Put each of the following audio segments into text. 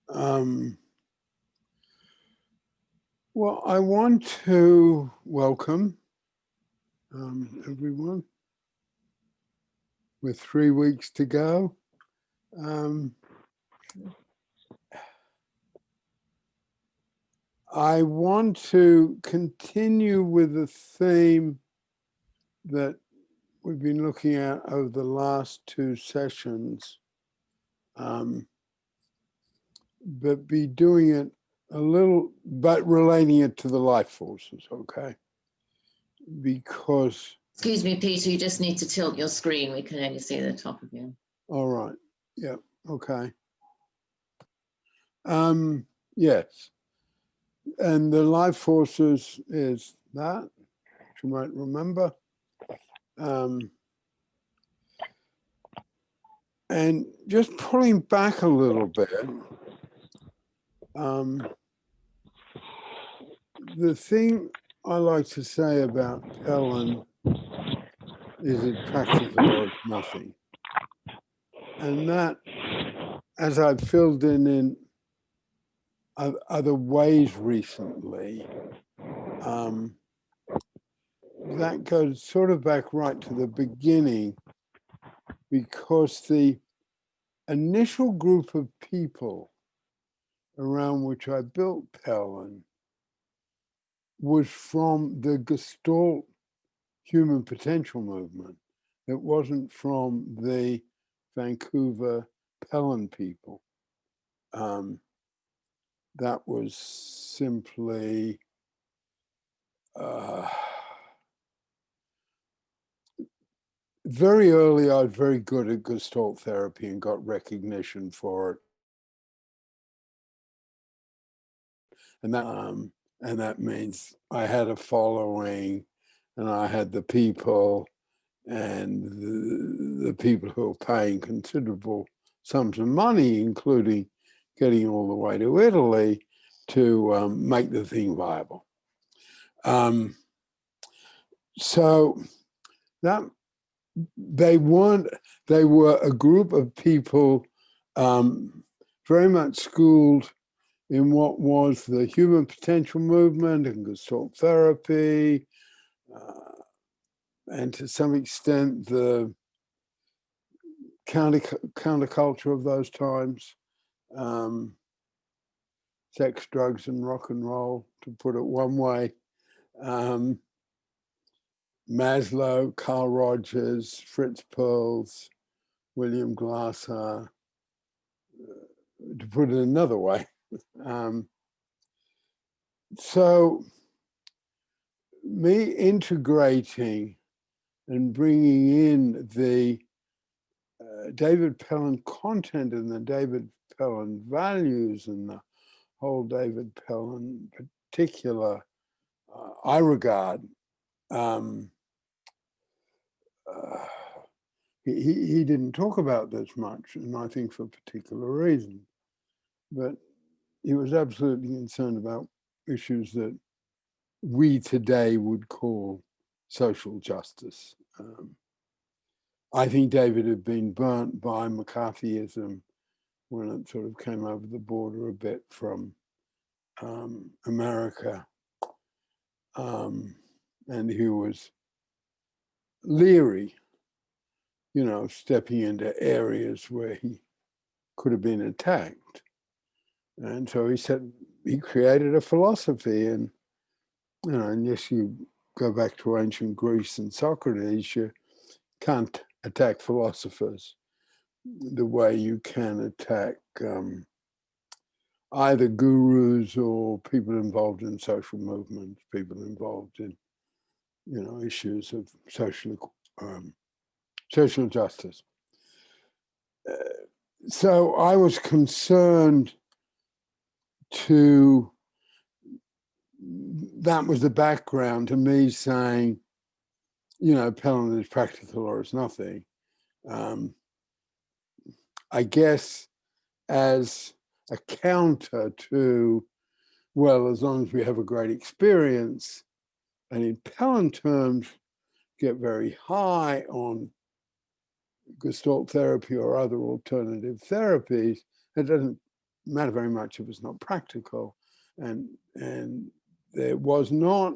Um, well, I want to welcome everyone with 3 weeks to go. I want to continue with the theme that we've been looking at over the last 2 sessions, but be doing it a little, but relating it to the life forces, okay? Because... Excuse me, Peter, you just need to tilt your screen. We can only see the top of you. All right. Yeah. Okay. Yes. And the life forces is that, you might remember. And just pulling back a little bit, the thing I like to say about Pellin is it practical or it's nothing. And that, as I've filled in other ways recently, that goes sort of back right to the beginning, because the initial group of people around which I built Pellin was from the Gestalt human potential movement. It wasn't from the Vancouver Pellin people. That was simply very early. I was very good at Gestalt therapy and got recognition for it. And that means I had a following, and I had the people, and the people who were paying considerable sums of money, including getting all the way to Italy to make the thing viable. So that they were a group of people very much schooled in what was the human potential movement and Gestalt therapy, and to some extent the counterculture of those times, sex, drugs, and rock and roll, to put it one way. Maslow, Carl Rogers, Fritz Perls, William Glasser, to put it another way. So me integrating and bringing in the David Pellin content and the David Pellin values and the whole David Pellin particular I regard, he didn't talk about this much, and I think for a particular reason, but he was absolutely concerned about issues that we today would call social justice. I think David had been burnt by McCarthyism when it sort of came over the border a bit from America. And he was leery, stepping into areas where he could have been attacked. And so he said, he created a philosophy, and, unless you go back to ancient Greece and Socrates, you can't attack philosophers the way you can attack either gurus or people involved in social movements, people involved in, issues of social justice. So I was concerned that was the background to me saying, Pellin is practical or it's nothing. I guess as a counter to, well, as long as we have a great experience, and in Pellin terms, get very high on Gestalt therapy or other alternative therapies, it doesn't matter very much if it's not practical. And there was not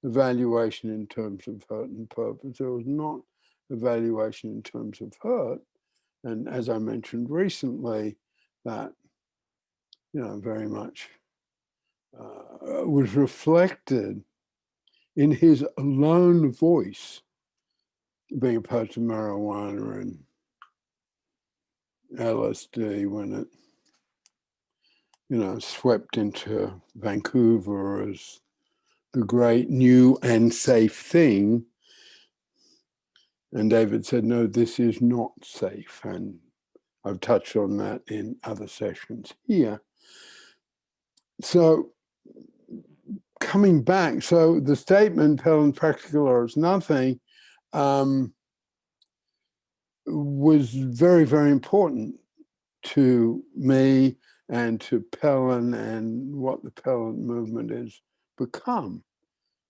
evaluation in terms of hurt and purpose. There was not evaluation in terms of hurt. And as I mentioned recently, that, very much was reflected in his lone voice, being opposed to marijuana and LSD when it, swept into Vancouver as the great new and safe thing. And David said, no, this is not safe. And I've touched on that in other sessions here. So coming back, so the statement, Pellin practical or it's nothing, was very, very important to me and to Pellin and what the Pellin movement has become.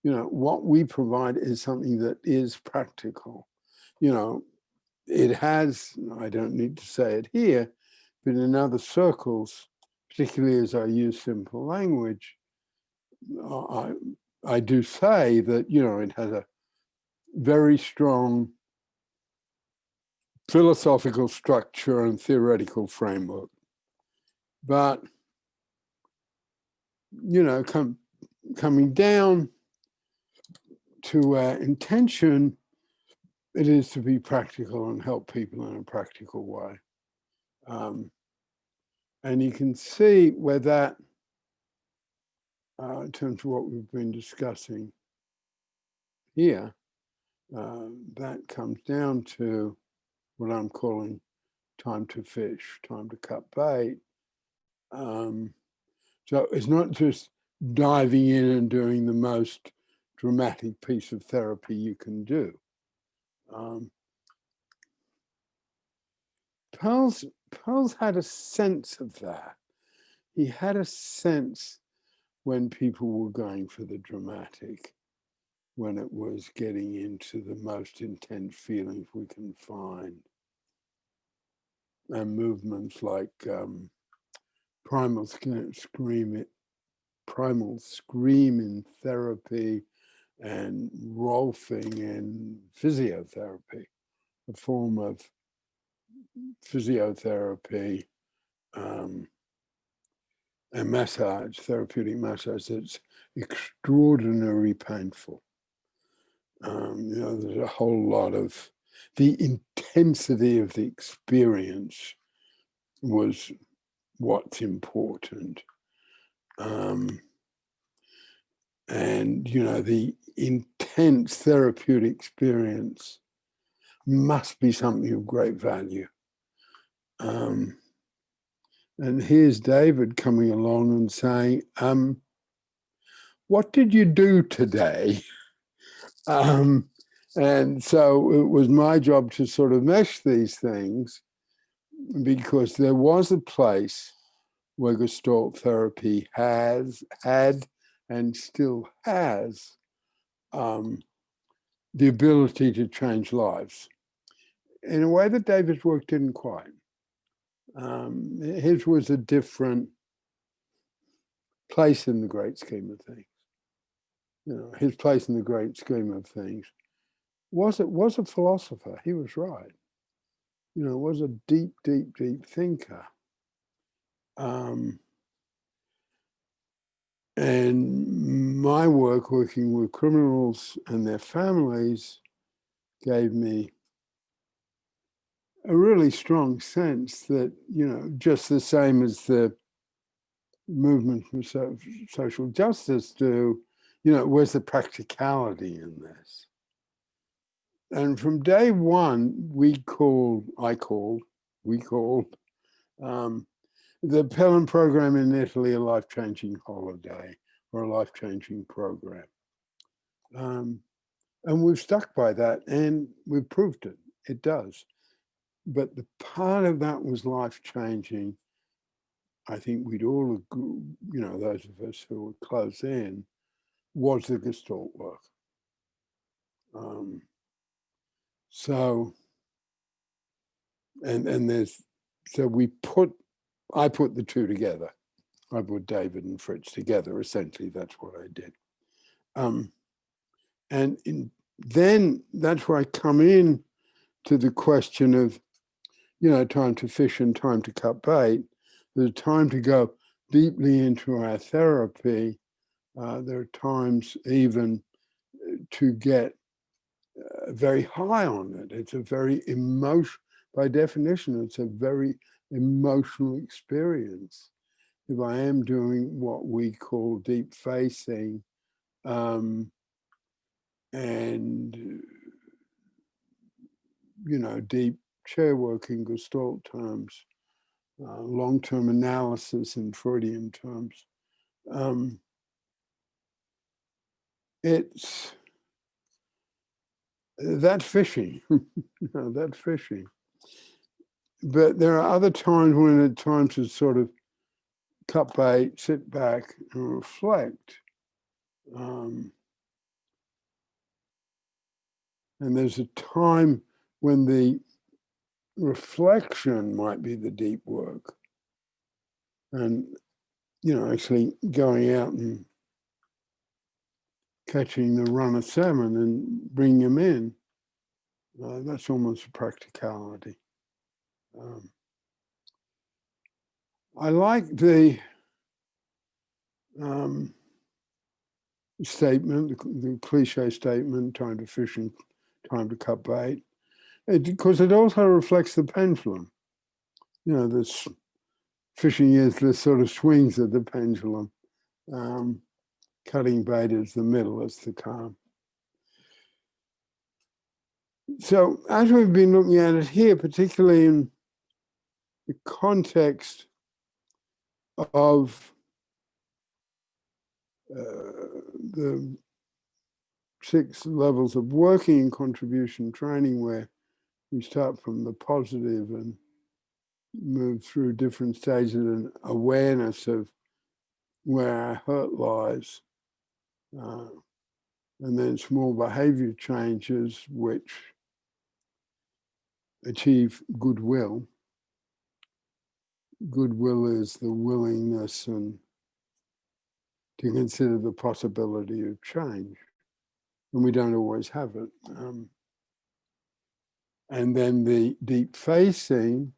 What we provide is something that is practical. It has, I don't need to say it here, but in other circles, particularly as I use simple language, I do say that, it has a very strong philosophical structure and theoretical framework. But, coming down to our intention, it is to be practical and help people in a practical way. And you can see where that, in terms of what we've been discussing here, that comes down to what I'm calling time to fish, time to cut bait. So it's not just diving in and doing the most dramatic piece of therapy you can do. Pearl's had a sense of that. He had a sense when people were going for the dramatic, when it was getting into the most intense feelings we can find. And movements like primal scream in therapy and Rolfing in physiotherapy, a form of physiotherapy and massage, therapeutic massage that's extraordinarily painful. There's a whole lot of the intensity of the experience was what's important. And, the intense therapeutic experience must be something of great value. And here's David coming along and saying, what did you do today? And so it was my job to sort of mesh these things, because there was a place where Gestalt therapy had and still has the ability to change lives in a way that David's work didn't quite. His was a different place in the great scheme of things. His place in the great scheme of things was a philosopher. He was right. Was a deep, deep, deep thinker. And my work working with criminals and their families gave me a really strong sense that, just the same as the movement for social justice do, where's the practicality in this? And from day one, we called the Pellin program in Italy a life-changing holiday or a life-changing program. And we've stuck by that, and we've proved it. It does. But the part of that was life-changing. I think we'd all agree, those of us who were close in, was the Gestalt work. So we put I put the two together. I put David and Fritz together. Essentially, that's what I did. Then that's where I come in to the question of, time to fish and time to cut bait. There's time to go deeply into our therapy. There are times even to get very high on it. It's a very by definition, it's a very emotional experience. If I am doing what we call deep facing, and deep chair work in Gestalt terms, long-term analysis in Freudian terms, that's fishing. That's fishing. But there are other times when it's time to sort of cut bait, sit back and reflect. And there's a time when the reflection might be the deep work. And, actually going out and catching the run of salmon and bringing them in, that's almost a practicality. I like the statement, the cliche statement, time to fish and time to cut bait, because it also reflects the pendulum. This fishing is the sort of swings of the pendulum. Cutting bait is the middle, it's the calm. So as we've been looking at it here, particularly in the context of the 6 levels of working in contribution training, where we start from the positive and move through different stages and awareness of where our hurt lies, and then small behavior changes which achieve goodwill. Goodwill is the willingness and to consider the possibility of change, and we don't always have it. And then the deep facing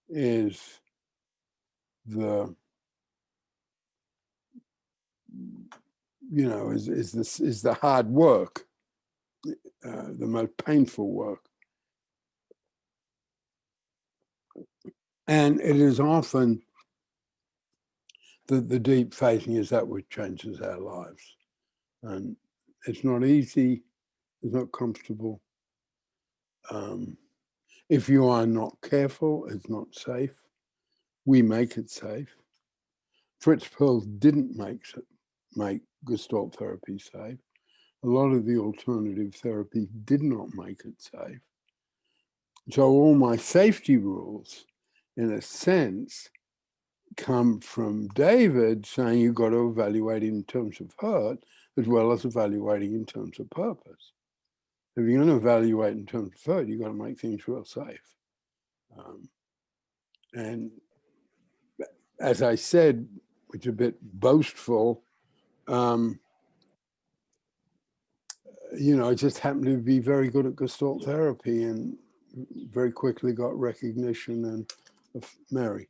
is the is the hard work, the most painful work, and it is often the deep facing is that which changes our lives, and it's not easy, it's not comfortable. If you are not careful, it's not safe. We make it safe. Fritz Perls didn't make Gestalt therapy safe. A lot of the alternative therapies did not make it safe. So all my safety rules, in a sense, come from David saying you've got to evaluate in terms of hurt as well as evaluating in terms of purpose. If you're going to evaluate in terms of hurt, you've got to make things real safe. And as I said, which is a bit boastful, I just happened to be very good at Gestalt therapy and very quickly got recognition and Mary.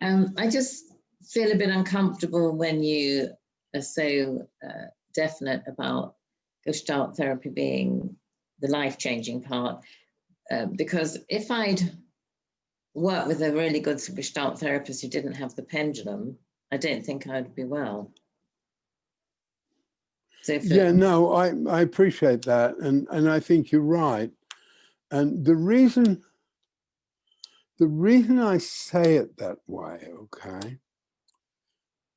I just feel a bit uncomfortable when you are so definite about Gestalt therapy being the life-changing part, because if I'd worked with a really good Gestalt therapist who didn't have the pendulum, I don't think I'd be well. So I appreciate that, and I think you're right. And the reason I say it that way, okay,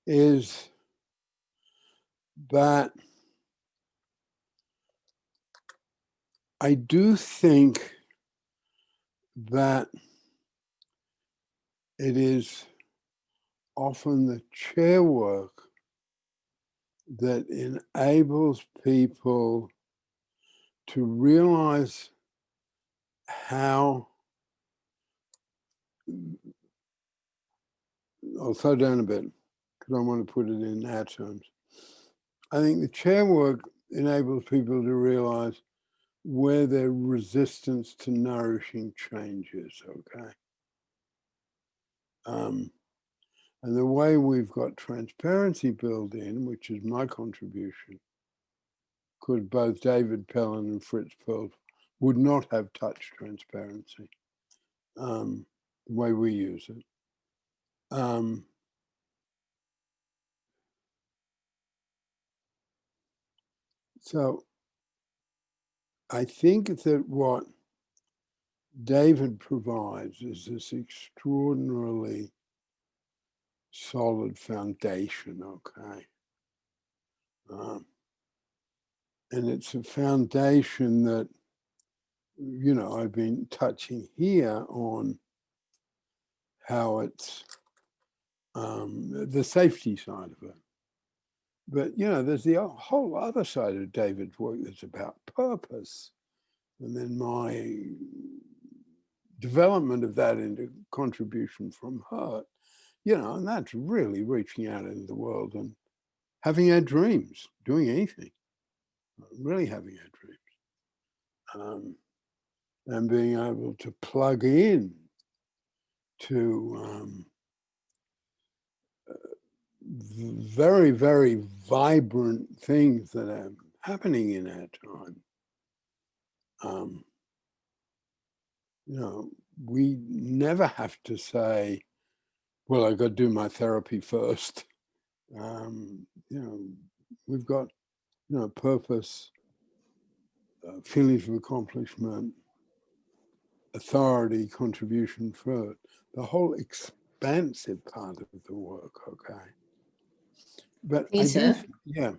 is that I do think that it is often the chair work that enables people to realize how I'll slow down a bit because I want to put it in our terms. I think the chair work enables people to realize where their resistance to nourishing change is, okay? And the way we've got transparency built in, which is my contribution, because both David Pellin and Fritz Perls would not have touched transparency, the way we use it. So I think that what David provides is this extraordinarily solid foundation, okay? And it's a foundation that, you know, I've been touching here on how it's the safety side of it. But, you know, there's the whole other side of David's work that's about purpose. And then my development of that into contribution from hurt, you know, and that's really reaching out into the world and having our dreams, doing anything, really having our dreams, and being able to plug in to very, very vibrant things that are happening in our time. You know, we never have to say, well, I got to do my therapy first. You know, we've got, you know, purpose, feelings of accomplishment, authority, contribution for the whole expansive part of the work, okay? But Peter, yeah.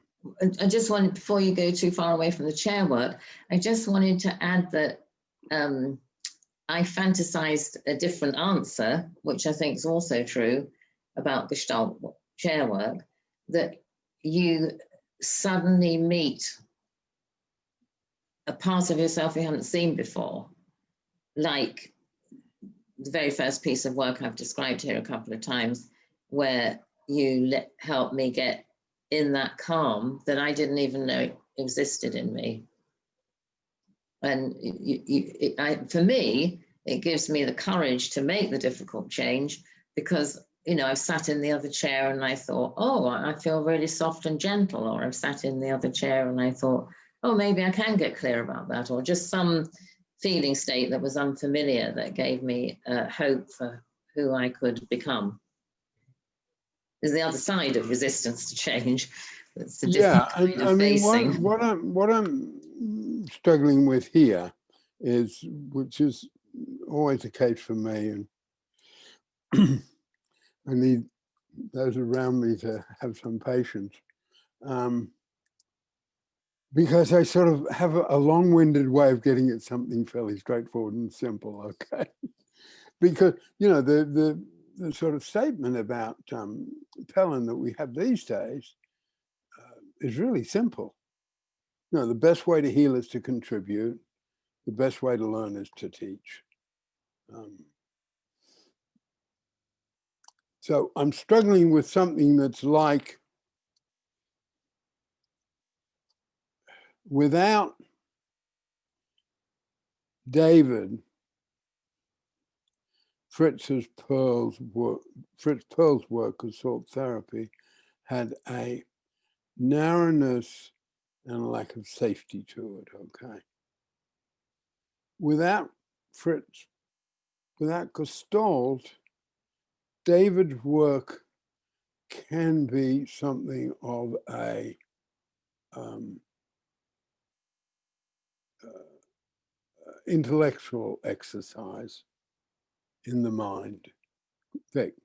I just wanted, before you go too far away from the chair work, I just wanted to add that I fantasized a different answer, which I think is also true about Gestalt chair work, that you suddenly meet a part of yourself you haven't seen before, like the very first piece of work I've described here a couple of times, where you helped me get in that calm that I didn't even know existed in me. And for me, it gives me the courage to make the difficult change, because, you know, I've sat in the other chair and I thought, oh, I feel really soft and gentle, or I've sat in the other chair and I thought, oh, maybe I can get clear about that, or just some feeling state that was unfamiliar that gave me hope for who I could become. There's the other side of resistance to change. It's a different kind of facing. What I'm struggling with here is, which is always the case for me, and I need those around me to have some patience, because I sort of have a long-winded way of getting at something fairly straightforward and simple, okay? Because, you know, the sort of statement about Pellin that we have these days is really simple. You know, the best way to heal is to contribute. The best way to learn is to teach. So I'm struggling with something that's like, without David, Fritz Perls' work, Gestalt Therapy, had a narrowness and a lack of safety to it, okay? Without Fritz, without Gestalt, David's work can be something of a intellectual exercise in the mind. Vic.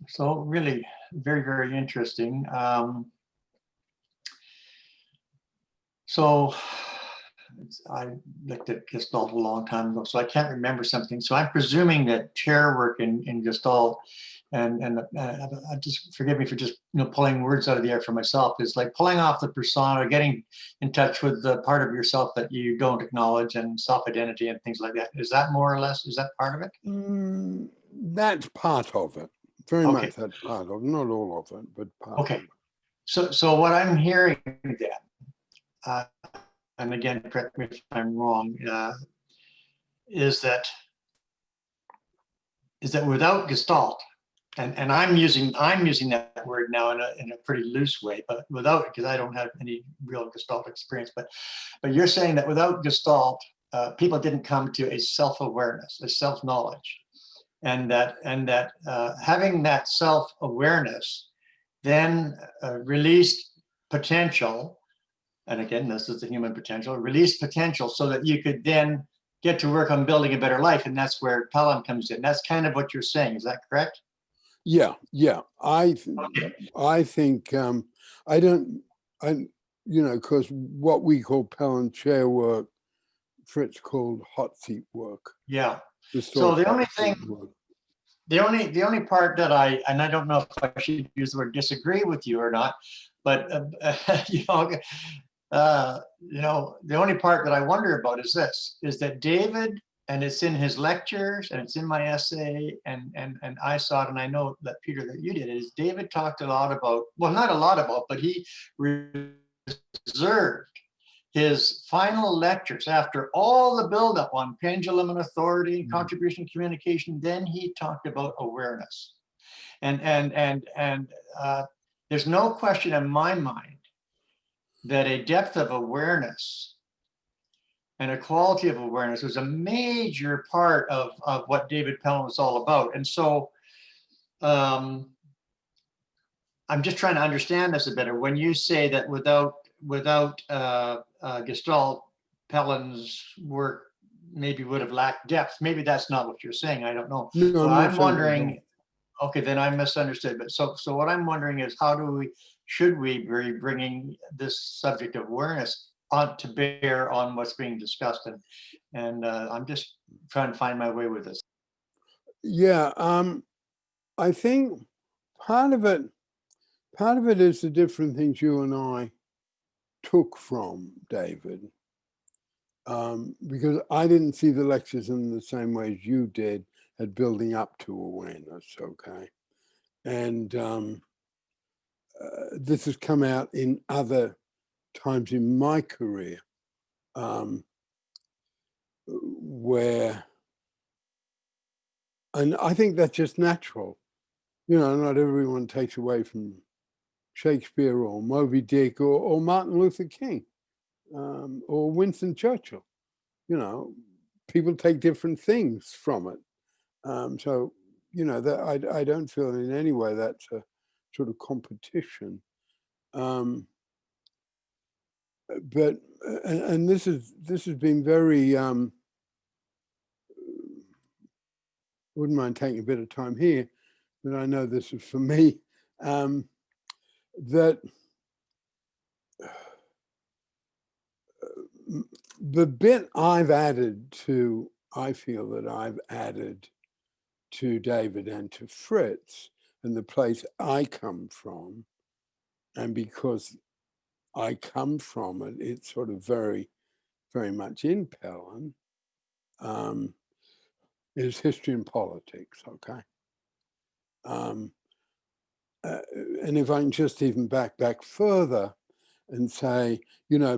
So really very, very interesting. So I looked at Gestalt a long time ago, so I can't remember something. So I'm presuming that chair work in Gestalt, and I just forgive me for just pulling words out of the air for myself, is like pulling off the persona, getting in touch with the part of yourself that you don't acknowledge, and self-identity and things like that. Is that more or less, is that part of it? That's part of it. Very Okay. much that's part of it. Not all of it, but part Okay. of it. So what I'm hearing then, and again, correct me if I'm wrong, is that without Gestalt, and I'm using that word now in a pretty loose way, but without, because I don't have any real Gestalt experience, but you're saying that without Gestalt, people didn't come to a self-awareness, a self-knowledge, and that having that self-awareness then released potential. And again, this is the human potential, release potential, so that you could then get to work on building a better life. And that's where Pellin comes in. That's kind of what you're saying. Is that correct? Yeah. I think because what we call Pellin chair work, Fritz called hot seat work. Yeah. So the only thing, the only part that I don't know if I should use the word disagree with you or not, but the only part that I wonder about is this: is that David, and it's in his lectures and it's in my essay, and I saw it, and I know that Peter, that you did, is David talked a lot about, well, not a lot about, but he reserved his final lectures after all the buildup on pendulum and authority, contribution, communication. Then he talked about awareness, and there's no question in my mind that a depth of awareness and a quality of awareness was a major part of what David Pellin was all about. And so I'm just trying to understand this a better. When you say that without Gestalt, Pellin's work maybe would have lacked depth, maybe that's not what you're saying. I don't know. No, I'm wondering, okay, then I misunderstood. But so what I'm wondering is, should we be bringing this subject of awareness on to bear on what's being discussed? And I'm just trying to find my way with this. Yeah, I think part of it is the different things you and I took from David, because I didn't see the lectures in the same way as you did at building up to awareness. Okay, and this has come out in other times in my career, where, and I think that's just natural. Not everyone takes away from Shakespeare or Moby Dick or Martin Luther King, or Winston Churchill. People take different things from it. So that I don't feel in any way that's a sort of competition. But and this has been very, wouldn't mind taking a bit of time here, but I know this is for me, that the bit I feel that I've added to David and to Fritz, and the place I come from, and because I come from it, it's sort of very, very much in Pellin, is history and politics, okay? And if I can just even back further and say,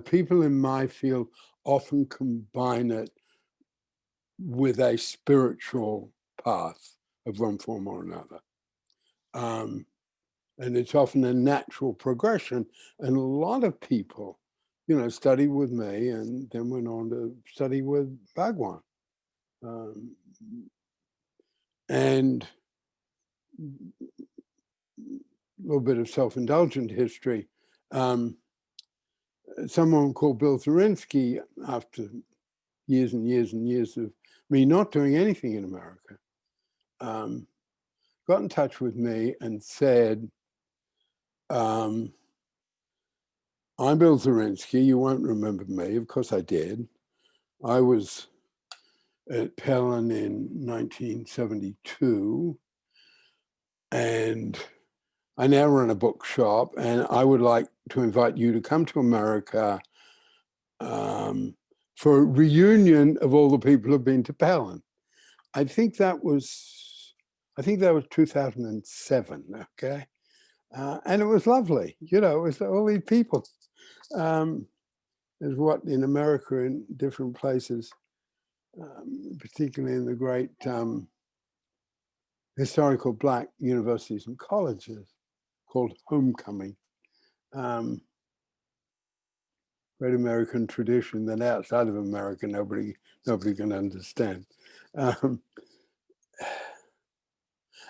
people in my field often combine it with a spiritual path of one form or another. And it's often a natural progression. And a lot of people, study with me and then went on to study with Bhagwan. And a little bit of self-indulgent history. Someone called Bill Zarinsky, after years and years and years of me not doing anything in America, got in touch with me and said, I'm Bill Zarinsky. You won't remember me. Of course I did. I was at Pellin in 1972, and I now run a bookshop, and I would like to invite you to come to America for a reunion of all the people who've been to Pellin. I think that was 2007, okay? And it was lovely, you know, it was all these people. Is what in America, in different places, particularly in the great historical Black universities and colleges, called homecoming. Great American tradition that outside of America nobody can understand.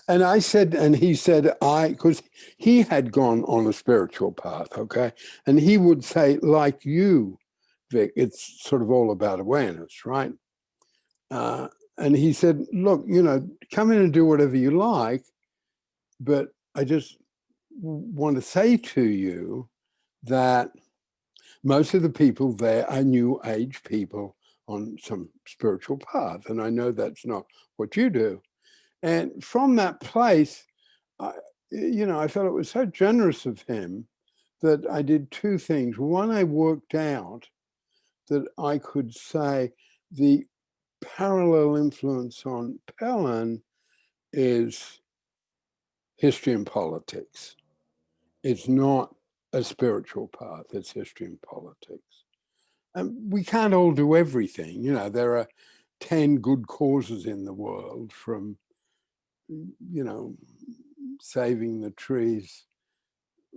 And I said, and he said, because he had gone on a spiritual path, okay? And he would say, like you, Vic, it's sort of all about awareness, right? And he said, look, you know, come in and do whatever you like, but I just want to say to you that most of the people there are New Age people on some spiritual path. And I know that's not what you do. And from that place, you know, I felt it was so generous of him that I did two things. One, I worked out that I could say the parallel influence on Pellin is history and politics. It's not a spiritual path, it's history and politics. And we can't all do everything. You know, there are 10 good causes in the world, from, you know, saving the trees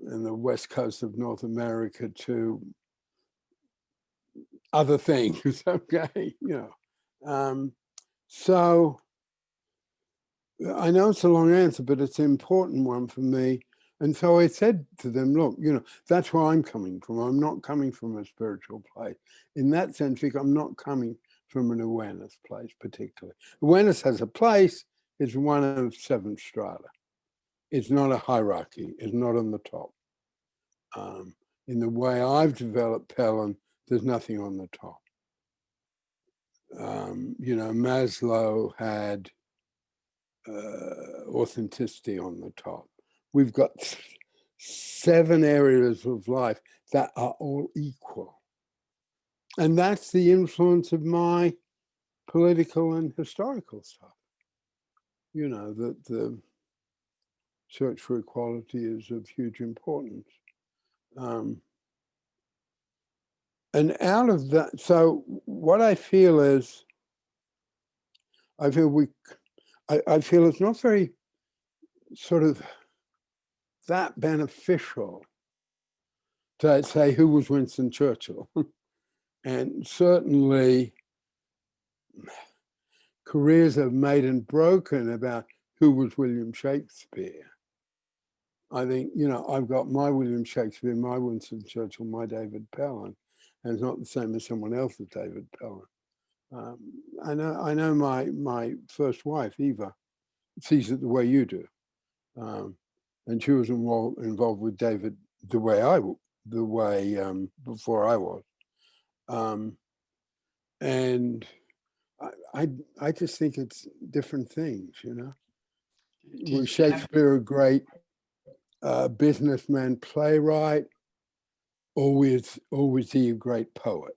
in the west coast of North America to other things, okay? You know, so I know it's a long answer, but it's an important one for me. And so I said to them, look, you know, that's where I'm coming from. I'm not coming from a spiritual place. In that sense, Vic, I'm not coming from an awareness place particularly. Awareness has a place. It's one of 7 strata. It's not a hierarchy. It's not on the top. In the way I've developed Pellin, there's nothing on the top. You know, Maslow had authenticity on the top. We've got 7 areas of life that are all equal. And that's the influence of my political and historical stuff. You know, that the search for equality is of huge importance. And out of that, so what I feel is, I feel it's not very sort of that beneficial to say who was Winston Churchill. And certainly careers have made and broken about who was William Shakespeare. I think, you know, I've got my William Shakespeare, my Winston Churchill, my David Pellin, and it's not the same as someone else's David Pellin. I know my first wife, Eva, sees it the way you do. And she was involved with David the way before I was. And I just think it's different things, you know. Was Shakespeare a great businessman, playwright, or was he a great poet?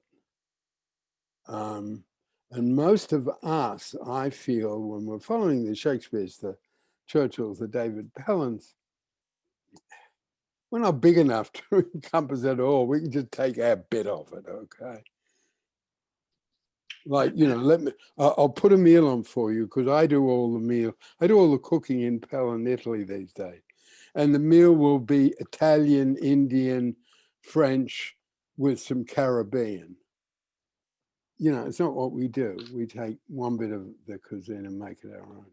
And most of us, I feel, when we're following the Shakespeares, the Churchills, the David Pellins, we're not big enough to encompass it all. We can just take our bit of it, okay? Like, you know, I'll put a meal on for you, because I do all the cooking in Pellin, Italy these days. And the meal will be Italian, Indian, French, with some Caribbean. You know, it's not what we do. We take one bit of the cuisine and make it our own.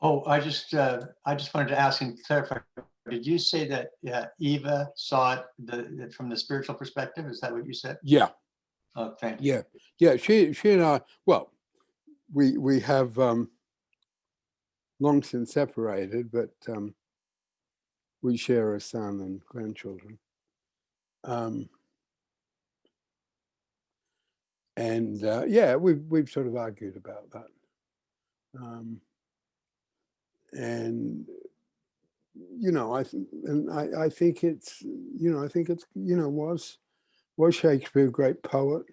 Oh, I just wanted to ask and clarify. Did you say that Eva saw it from the spiritual perspective? Is that what you said? Yeah. Oh, thank you. Yeah. She and I. Well, we have long since separated, but we share a son and grandchildren. Yeah, we've sort of argued about that. And you know, I think it's, you know, I think it's, you know, was Shakespeare a great poet,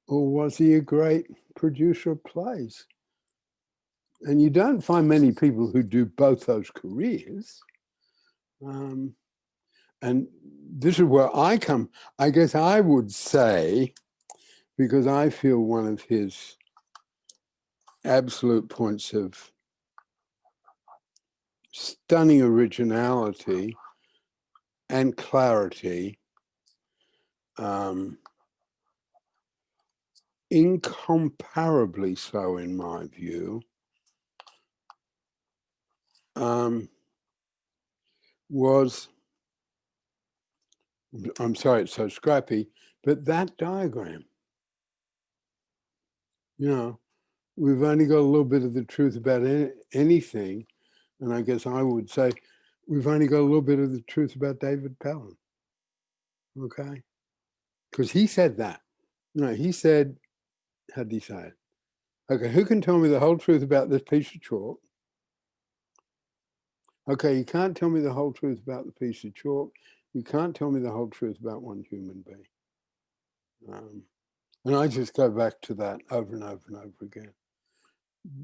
or was he a great producer of plays? And you don't find many people who do both those careers. And this is where I come. I guess I would say, because I feel one of his absolute points of stunning originality and clarity, incomparably so in my view, was, I'm sorry it's so scrappy, but that diagram. You know, we've only got a little bit of the truth about anything, and I guess I would say we've only got a little bit of the truth about David Pellin. Okay, because he said that. No, he said, how did he say it? Okay, who can tell me the whole truth about this piece of chalk? Okay, you can't tell me the whole truth about the piece of chalk. You can't tell me the whole truth about one human being. And I just go back to that over and over and over again.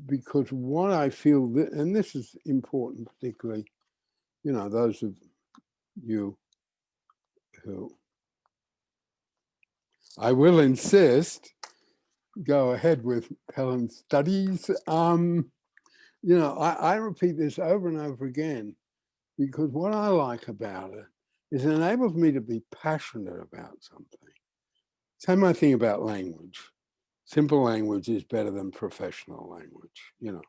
Because what I feel, and this is important, particularly, you know, those of you who, I will insist, go ahead with Pellin studies. You know, I repeat this over and over again, because what I like about it is it enables me to be passionate about something. Same thing about language. Simple language is better than professional language. You know,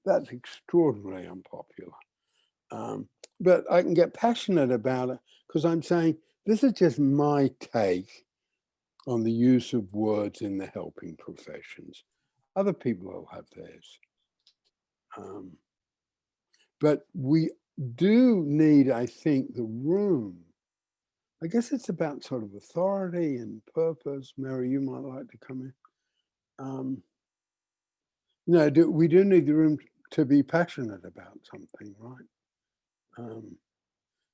that's extraordinarily unpopular. But I can get passionate about it because I'm saying this is just my take on the use of words in the helping professions. Other people will have theirs. But we do need, I think, the room. I guess it's about sort of authority and purpose. Mary, you might like to come in. You know, we do need the room to be passionate about something, right?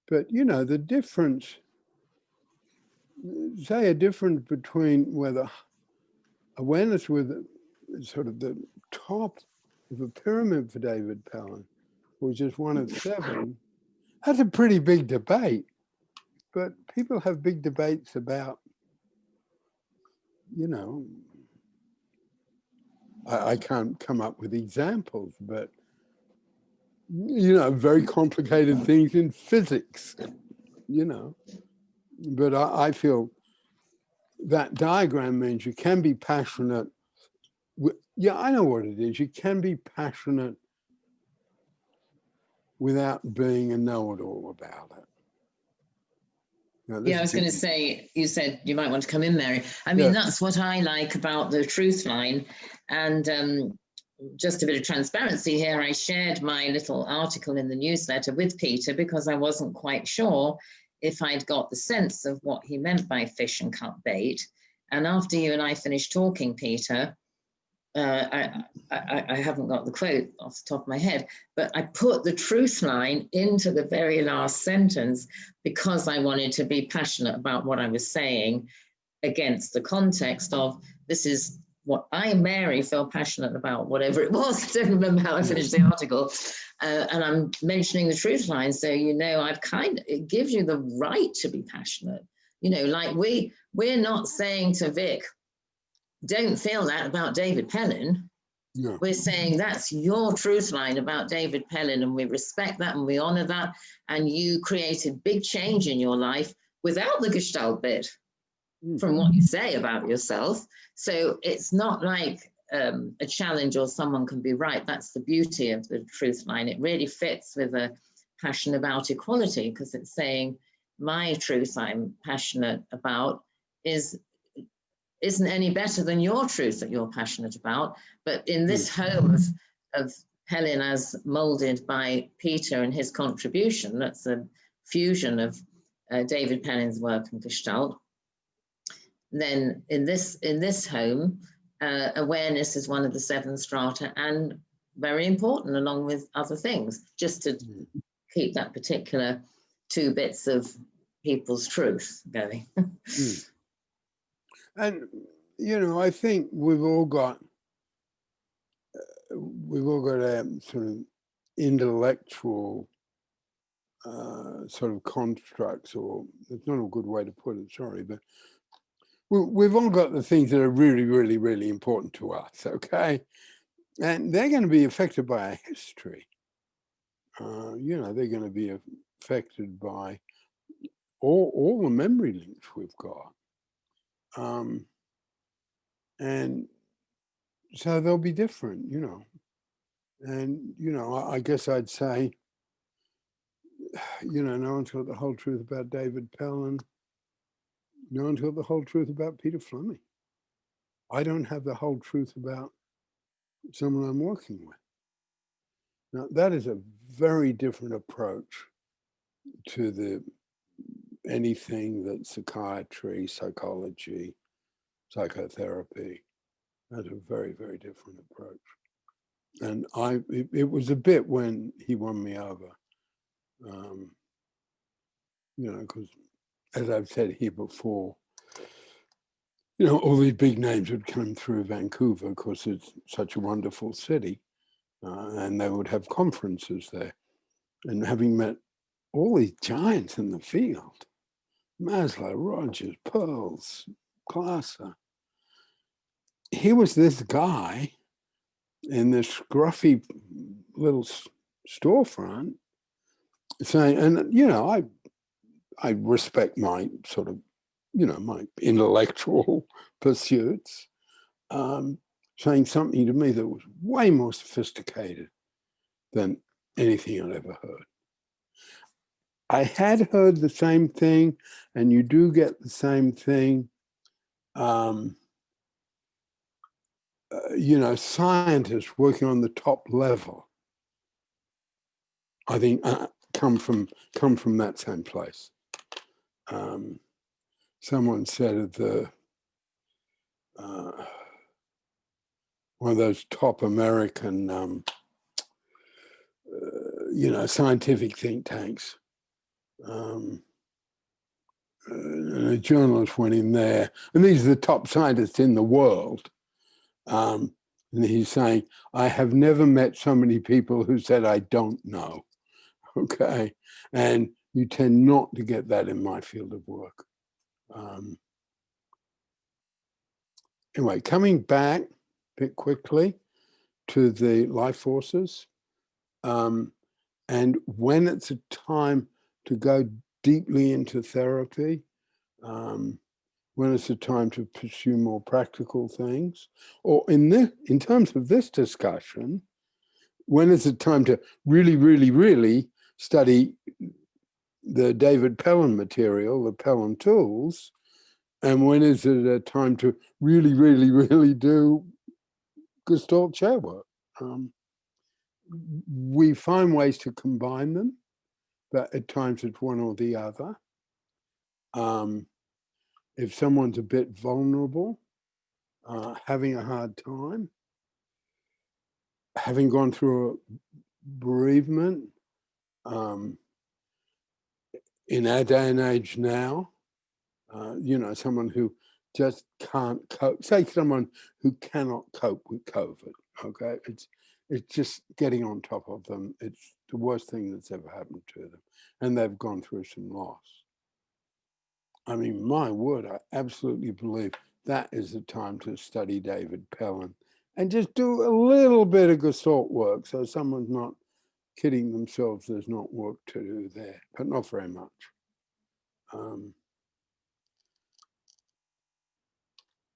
But, you know, the difference, say a difference between whether awareness with sort of the top of a pyramid for David Pellin, which is one of 7, that's a pretty big debate. But people have big debates about, you know, I can't come up with examples, but, you know, very complicated things in physics, you know. But I feel that diagram means you can be passionate. Yeah, I know what it is. You can be passionate without being a know-it-all about it. Yeah, I was going to say, you said you might want to come in, Mary. I mean, that's what I like about the truth line. And just a bit of transparency here, I shared my little article in the newsletter with Peter because I wasn't quite sure if I'd got the sense of what he meant by fish and cut bait. And after you and I finished talking, Peter, I haven't got the quote off the top of my head, but I put the truth line into the very last sentence because I wanted to be passionate about what I was saying against the context of this is what I, Mary, feel passionate about, whatever it was. I don't remember how I finished the article. And I'm mentioning the truth line. So, you know, it gives you the right to be passionate. You know, like we're not saying to Vic, don't feel that about David Pellin. No. We're saying that's your truth line about David Pellin, and we respect that and we honor that. And you created big change in your life without the Gestalt bit from what you say about yourself. So it's not like a challenge or someone can be right. That's the beauty of the truth line. It really fits with a passion about equality because it's saying my truth I'm passionate about isn't any better than your truth that you're passionate about. But in this home of Pellin as molded by Peter and his contribution. That's a fusion of David Pellin's work and Gestalt. Then in this home, awareness is one of the 7 strata and very important along with other things, just to keep that particular 2 bits of people's truth going. And, you know, I think we've all got sort of intellectual sort of constructs, or it's not a good way to put it, sorry, but we've all got the things that are really, really, really important to us, okay? And they're going to be affected by our history. You know, they're going to be affected by all the memory links we've got. And so they'll be different, you know. And, you know, I guess I'd say, you know, no one's got the whole truth about David Pellin. No one's got the whole truth about Peter Fleming. I don't have the whole truth about someone I'm working with. Now, that is a very different approach to anything that psychiatry, psychology, psychotherapy. That's a very, very different approach. And it was a bit when he won me over, you know, because as I've said here before, you know, all these big names would come through Vancouver because it's such a wonderful city, and they would have conferences there. And having met all these giants in the field, Maslow, Rogers, Pearls, Glasser, he was this guy in this scruffy little storefront saying, and, you know, I respect my sort of, you know, my intellectual pursuits, saying something to me that was way more sophisticated than anything I'd ever heard. I had heard the same thing, and you do get the same thing. You know, scientists working on the top level, I think, come from that same place. Someone said of one of those top American, you know, scientific think tanks. And a journalist went in there, and these are the top scientists in the world. And he's saying, I have never met so many people who said, I don't know. Okay. And you tend not to get that in my field of work. Anyway, coming back a bit quickly to the life forces, and when it's a time to go deeply into therapy, when it's a time to pursue more practical things, or in terms of this discussion, when is it time to really, really, really study the David Pellin material, the Pellin tools, and when is it a time to really, really, really do Gestalt chair work? We find ways to combine them, but at times it's one or the other. If someone's a bit vulnerable, having a hard time, having gone through a bereavement, in our day and age now, you know, someone who just can't cope, say someone who cannot cope with COVID, okay? It's just getting on top of them. It's the worst thing that's ever happened to them. And they've gone through some loss. I mean, my word, I absolutely believe that is the time to study David Pellin and just do a little bit of Gestalt work so someone's not kidding themselves there's not work to do there, but not very much.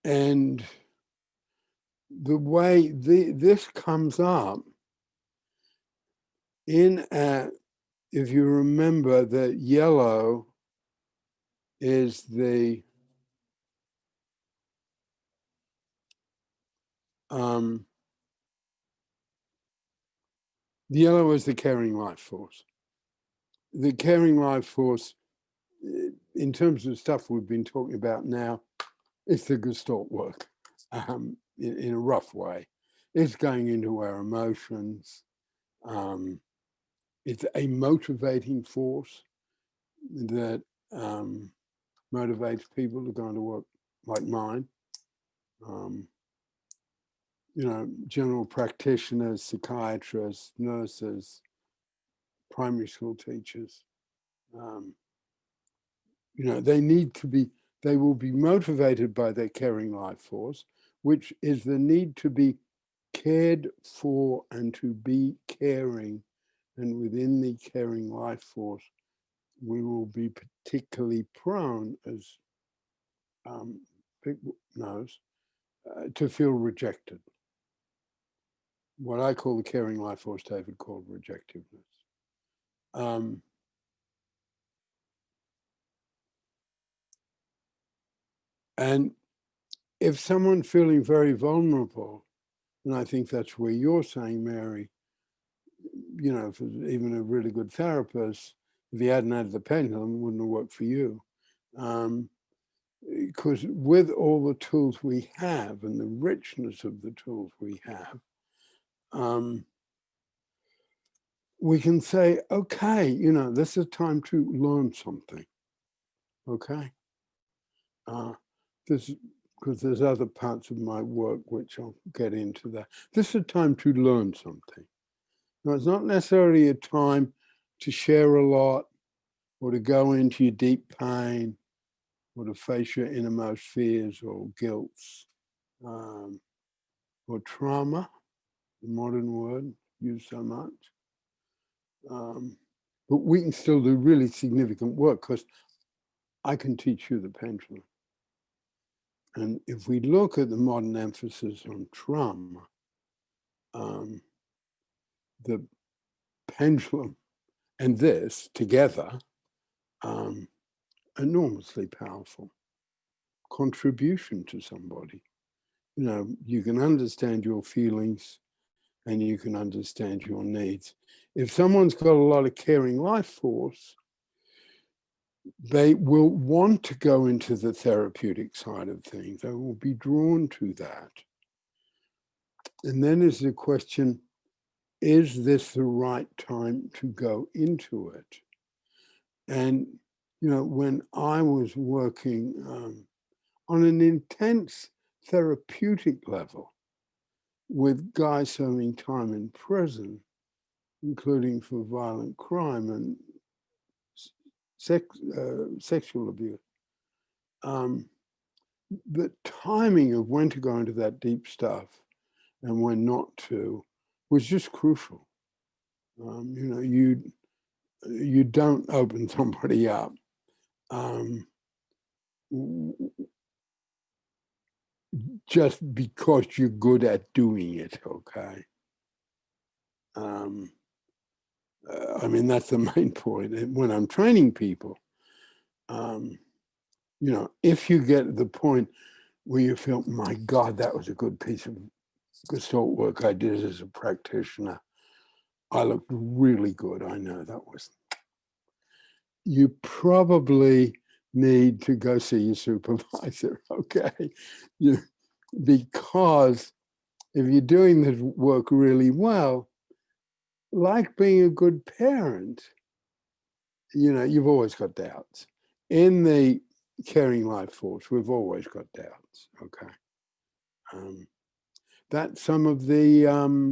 And the way this comes up in if you remember, that yellow is the The yellow is the caring life force. The caring life force, in terms of stuff we've been talking about now, it's the Gestalt work in a rough way. It's going into our emotions. It's a motivating force that motivates people to go into work like mine. You know, general practitioners, psychiatrists, nurses, primary school teachers. You know, they will be motivated by their caring life force, which is the need to be cared for and to be caring. And within the caring life force, we will be particularly prone, as people knows, to feel rejected. What I call the caring life force, David called rejectiveness. And if someone's feeling very vulnerable, and I think that's where you're saying, Mary, you know, if even a really good therapist, if he hadn't had the pendulum, wouldn't have worked for you. Because with all the tools we have and the richness of the tools we have, we can say, okay, you know, this is time to learn something, okay? Because there's other parts of my work which I'll get into that. This is a time to learn something. Now, it's not necessarily a time to share a lot or to go into your deep pain or to face your innermost fears or guilts or trauma, the modern word used so much. But we can still do really significant work because I can teach you the pendulum. And if we look at the modern emphasis on trauma, the pendulum and this together, enormously powerful contribution to somebody. You know, you can understand your feelings and you can understand your needs. If someone's got a lot of caring life force, they will want to go into the therapeutic side of things. They will be drawn to that. And then is the question, is this the right time to go into it? And, you know, when I was working on an intense therapeutic level with guys serving time in prison, including for violent crime and sexual abuse, the timing of when to go into that deep stuff and when not to was just crucial. You know, you don't open somebody up just because you're good at doing it, okay? I mean, that's the main point. And when I'm training people, you know, if you get to the point where you feel, my God, that was a good piece of Gestalt work I did as a practitioner. I looked really good. I know that was. You probably need to go see your supervisor, okay? Because if you're doing this work really well, like being a good parent, you know, you've always got doubts. In the caring life force, we've always got doubts, okay? That's some of the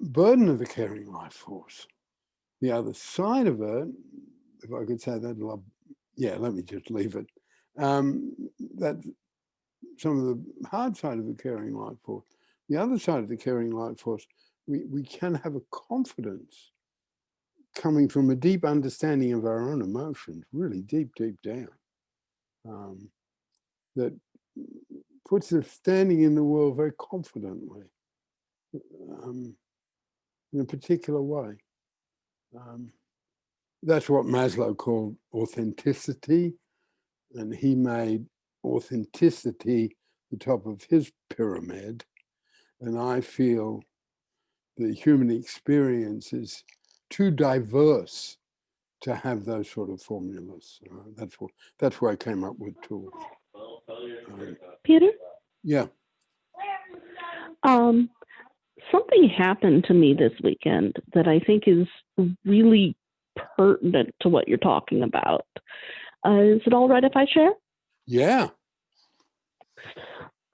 burden of the caring life force. The other side of it, if I could say that, yeah, let me just leave it. That some of the hard side of the caring life force. The other side of the caring life force, we can have a confidence coming from a deep understanding of our own emotions, really deep, deep down, that puts us standing in the world very confidently in a particular way. That's what Maslow called authenticity, and he made authenticity the top of his pyramid. And I feel the human experience is too diverse to have those sort of formulas. That's why I came up with tools. Peter? Yeah. Something happened to me this weekend that I think is really pertinent to what you're talking about. Is it all right if I share? Yeah.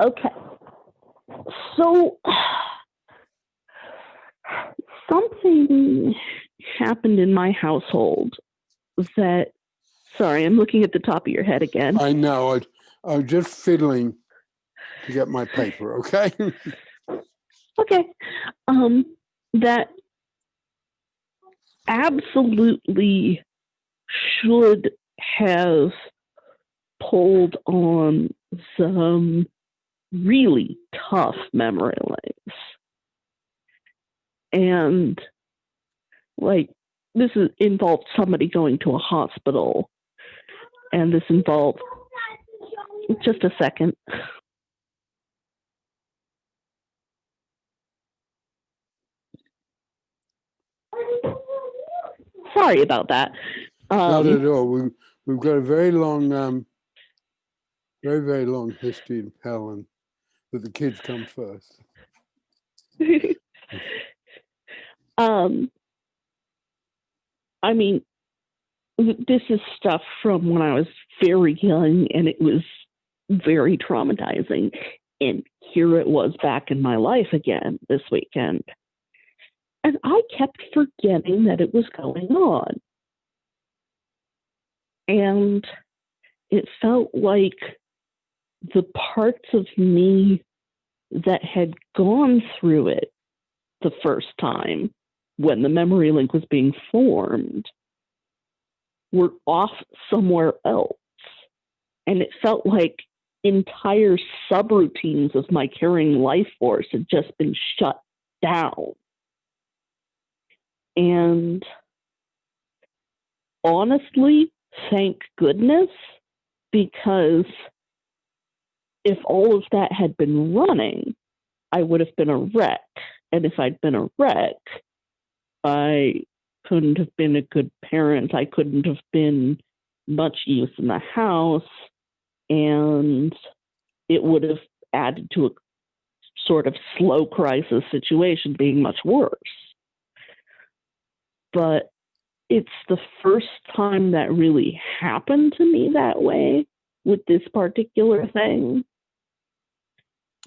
Okay. So something happened in my household that, sorry, I'm looking at the top of your head again. I know. I was just fiddling to get my paper, okay? Okay. That absolutely should have pulled on some really tough memory links. And like, this involved somebody going to a hospital, and this involved, just a second. Sorry about that. Not at all. We've got a very long, very long history in Pellin, but the kids come first. I mean, this is stuff from when I was very young, and it was very traumatizing. And here it was back in my life again this weekend. And I kept forgetting that it was going on. And it felt like the parts of me that had gone through it the first time when the memory link was being formed were off somewhere else. And it felt like entire subroutines of my carrying life force had just been shut down. And honestly, thank goodness, because if all of that had been running, I would have been a wreck. And if I'd been a wreck, I couldn't have been a good parent. I couldn't have been much use in the house. And it would have added to a sort of slow crisis situation being much worse. But it's the first time that really happened to me that way with this particular thing.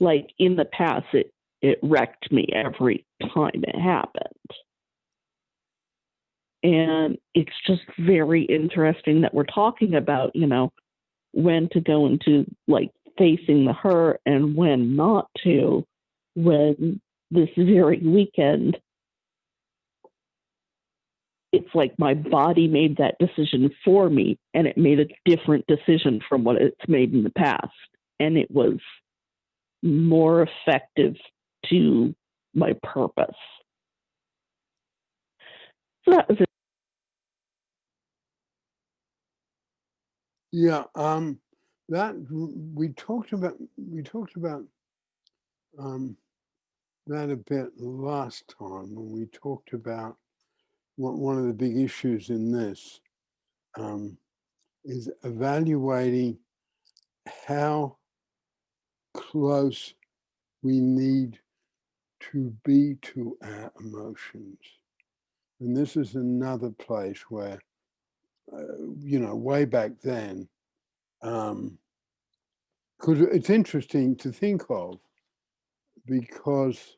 Like in the past, it wrecked me every time it happened. And it's just very interesting that we're talking about, when to go into like facing the hurt and when not to, when this very weekend, it's like my body made that decision for me, and it made a different decision from what it's made in the past. And it was more effective to my purpose. So that was it. Yeah, that we talked about that a bit last time when we talked about one of the big issues in this is evaluating how close we need to be to our emotions. And this is another place where, way back then, because it's interesting to think of, because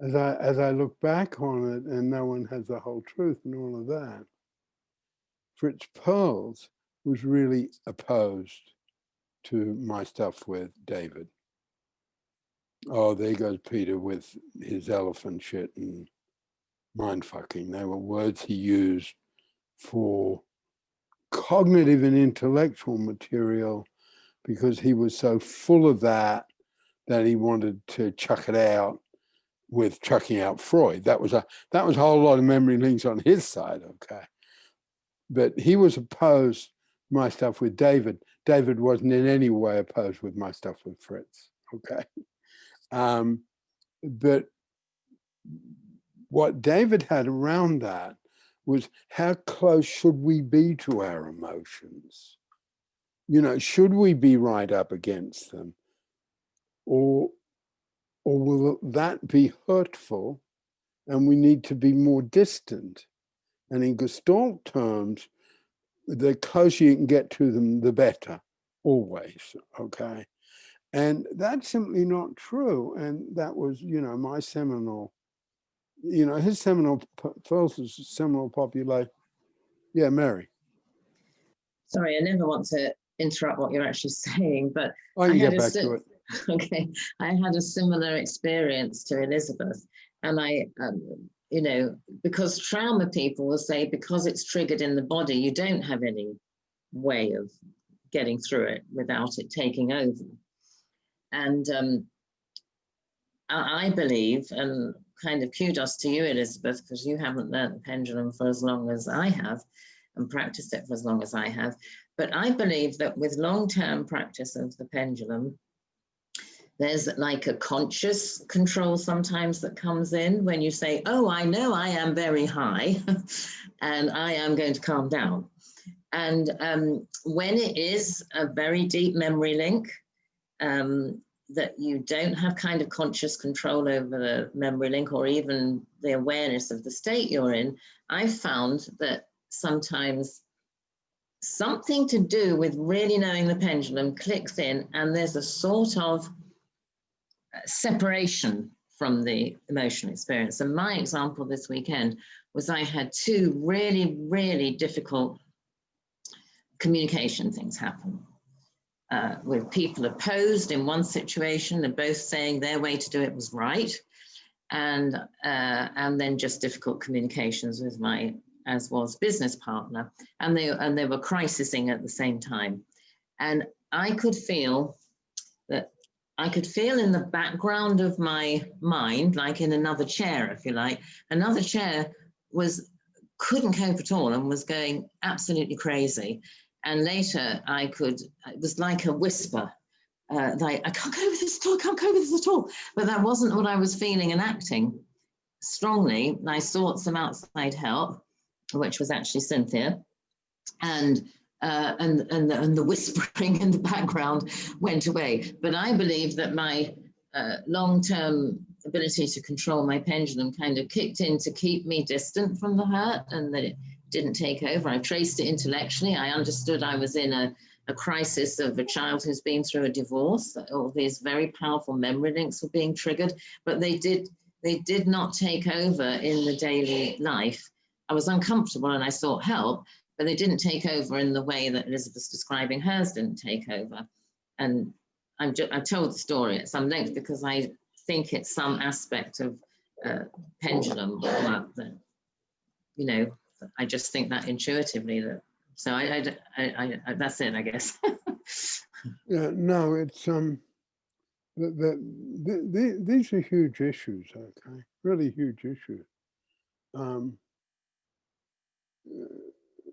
as I look back on it, and no one has the whole truth and all of that, Fritz Perls was really opposed to my stuff with David. Oh, there goes Peter with his elephant shit and mind fucking. They were words he used for cognitive and intellectual material because he was so full of that he wanted to chuck it out with chucking out Freud. That was a whole lot of memory links on his side, okay? But he was opposed to my stuff with David. David wasn't in any way opposed with my stuff with Fritz, okay? But what David had around that was, how close should we be to our emotions? You know, should we be right up against them? Or will that be hurtful and we need to be more distant? And in Gestalt terms, the closer you can get to them, the better, always, okay? And that's simply not true. And that was, you know, my seminal, you know, his seminal, Fels's seminal population. Yeah, Mary. Sorry, I never want to interrupt what you're actually saying, but I can had get back to it. Okay, I had a similar experience to Elizabeth, and I, you know, because trauma people will say because it's triggered in the body, you don't have any way of getting through it without it taking over. And I believe, and kind of kudos to you, Elizabeth, because you haven't learnt the pendulum for as long as I have and practiced it for as long as I have. But I believe that with long-term practice of the pendulum, there's like a conscious control sometimes that comes in when you say, oh, I know I am very high and I am going to calm down. And when it is a very deep memory link, that you don't have kind of conscious control over the memory link or even the awareness of the state you're in, I've found that sometimes something to do with really knowing the pendulum clicks in and there's a sort of separation from the emotional experience. And my example this weekend was I had two really, really difficult communication things happen. With people opposed in one situation, they're both saying their way to do it was right, and then just difficult communications with my as was business partner, and they were crisising at the same time, and I could feel in the background of my mind, like in another chair, if you like, another chair couldn't cope at all and was going absolutely crazy. And later it was like a whisper, like, I can't cope with this at all, I can't cope with this at all. But that wasn't what I was feeling and acting strongly. I sought some outside help, which was actually Cynthia. And the whispering in the background went away. But I believe that my long-term ability to control my pendulum kind of kicked in to keep me distant from the hurt, and that it didn't take over. I traced it intellectually. I understood I was in a crisis of a child who's been through a divorce. All these very powerful memory links were being triggered, but they did not take over in the daily life. I was uncomfortable and I sought help, but they didn't take over in the way that Elizabeth's describing hers didn't take over. And I've told the story at some length because I think it's some aspect of pendulum work that, you know, I just think that intuitively that. So I that's it, I guess. Yeah, no, it's these are huge issues. Okay, really huge issues.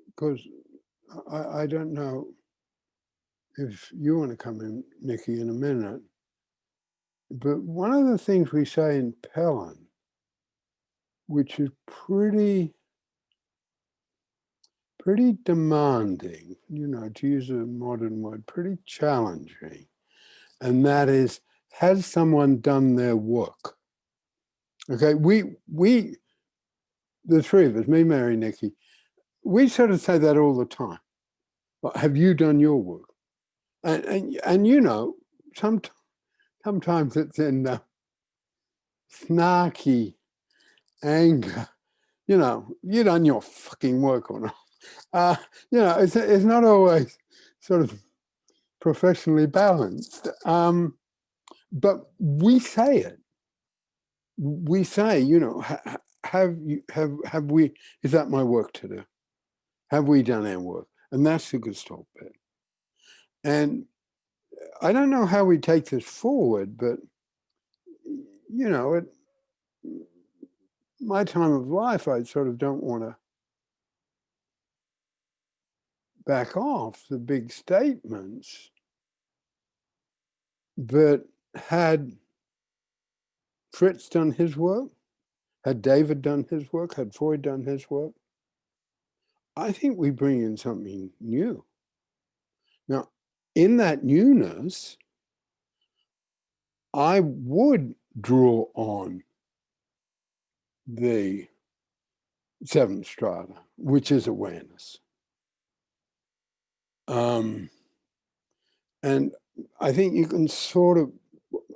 Because I don't know if you want to come in, Nikki, in a minute, but one of the things we say in Pellin, which is pretty demanding, you know, to use a modern word, pretty challenging, and that is, has someone done their work? Okay, we the three of us, me, Mary, Nikki, we sort of say that all the time. Well, have you done your work? And you know, sometimes it's in snarky anger. You know, you done your fucking work or not. You know, it's not always sort of professionally balanced. But we say it. We say, you know, have we? Is that my work to do? Have we done our work? And that's the Gestalt bit. And I don't know how we take this forward, but you know, at my time of life, I sort of don't want to back off the big statements, but had Fritz done his work? Had David done his work? Had Freud done his work? I think we bring in something new. Now, in that newness, I would draw on the seventh strata, which is awareness. And I think you can sort of,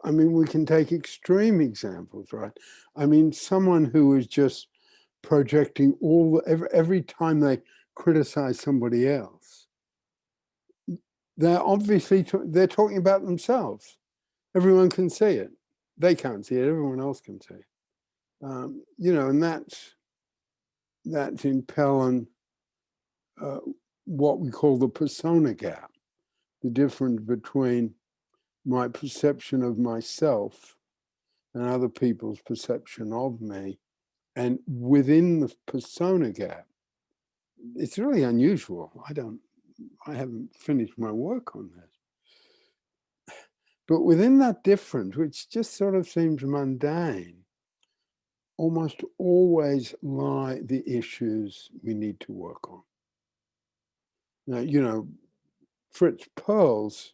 I mean, we can take extreme examples, right? I mean, someone who is just projecting every time they criticize somebody else, they're obviously, they're talking about themselves. Everyone can see it. They can't see it, everyone else can see it. You know, and that's in Pellin, what we call the persona gap, the difference between my perception of myself and other people's perception of me. And within the persona gap, it's really unusual. I haven't finished my work on this. But within that difference, which just sort of seems mundane, almost always lie the issues we need to work on. Now, you know, Fritz Perls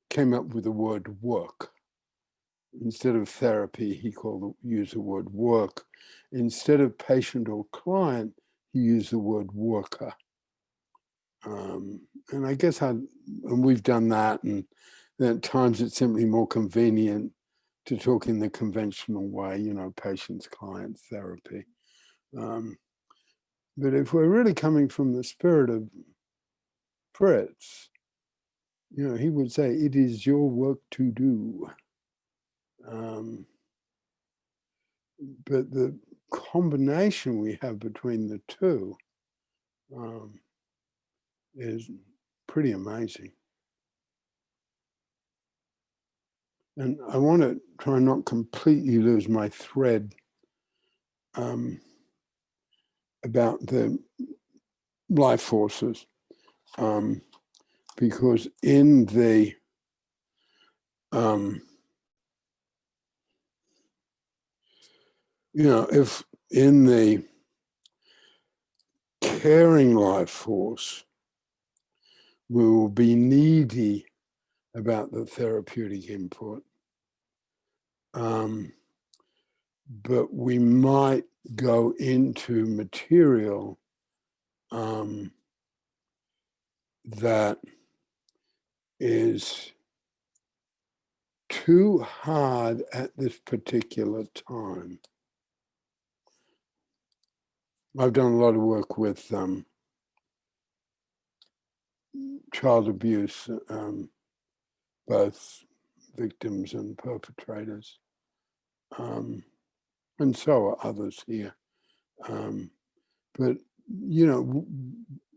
came up with the word work. Instead of therapy, he used the word work. Instead of patient or client, he used the word worker. And I guess and we've done that, and at times it's simply more convenient to talk in the conventional way, you know, patients, clients, therapy. But if we're really coming from the spirit of Fritz, you know, he would say, it is your work to do. But the combination we have between the two is pretty amazing. And I want to try and not completely lose my thread about the life forces, because in the you know, if in the caring life force, we will be needy about the therapeutic input, but we might go into material that is too hard at this particular time. I've done a lot of work with child abuse, both victims and perpetrators, and so are others here. But, you know,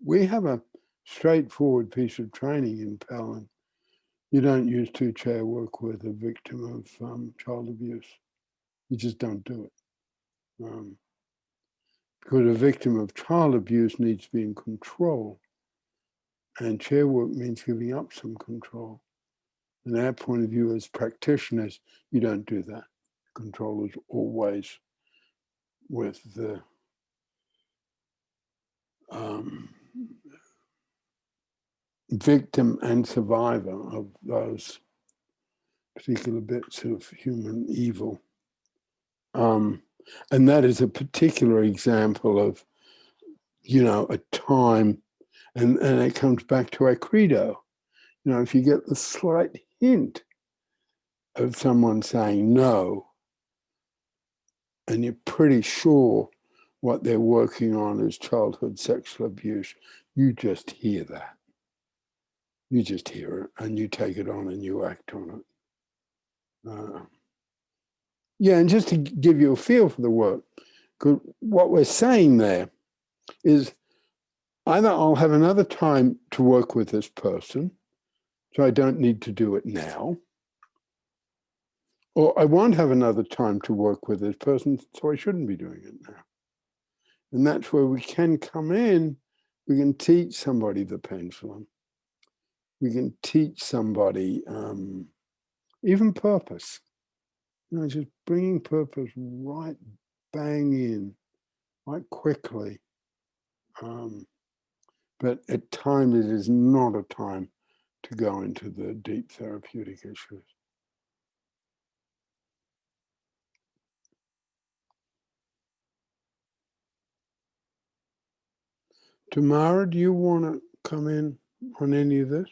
we have a straightforward piece of training in Pellin. You don't use two-chair work with a victim of child abuse. You just don't do it. Because a victim of child abuse needs to be in control. And chair work means giving up some control. And our point of view as practitioners, you don't do that. Control is always with the victim and survivor of those particular bits of human evil. And that is a particular example of, you know, a time, and it comes back to our credo. You know, if you get the slight hint of someone saying no, and you're pretty sure what they're working on is childhood sexual abuse, you just hear that. You just hear it, and you take it on and you act on it. Yeah, and just to give you a feel for the work, because what we're saying there is either I'll have another time to work with this person, so I don't need to do it now, or I won't have another time to work with this person, so I shouldn't be doing it now. And that's where we can come in. We can teach somebody the pendulum. We can teach somebody even purpose. You know, just bringing purpose right bang in, right quickly. But at times it is not a time to go into the deep therapeutic issues. Tamara, do you want to come in on any of this?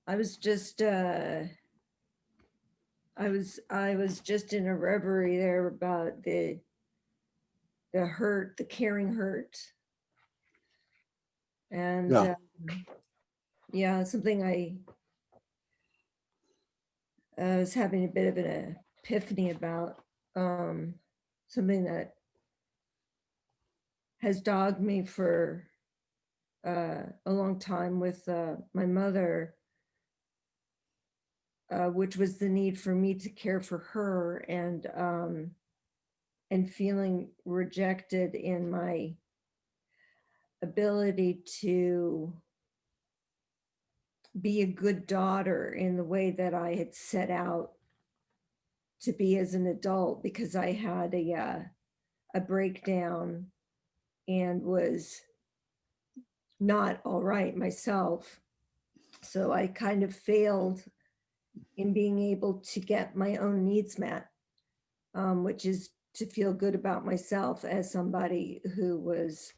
I was just I was just in a reverie there about the hurt, the caring hurt. And Yeah. yeah, something I was having a bit of an epiphany about, something that has dogged me for a long time with my mother, which was the need for me to care for her, and feeling rejected in my ability to be a good daughter in the way that I had set out to be as an adult, because I had a breakdown and was not all right myself. So I kind of failed in being able to get my own needs met, which is to feel good about myself as somebody who was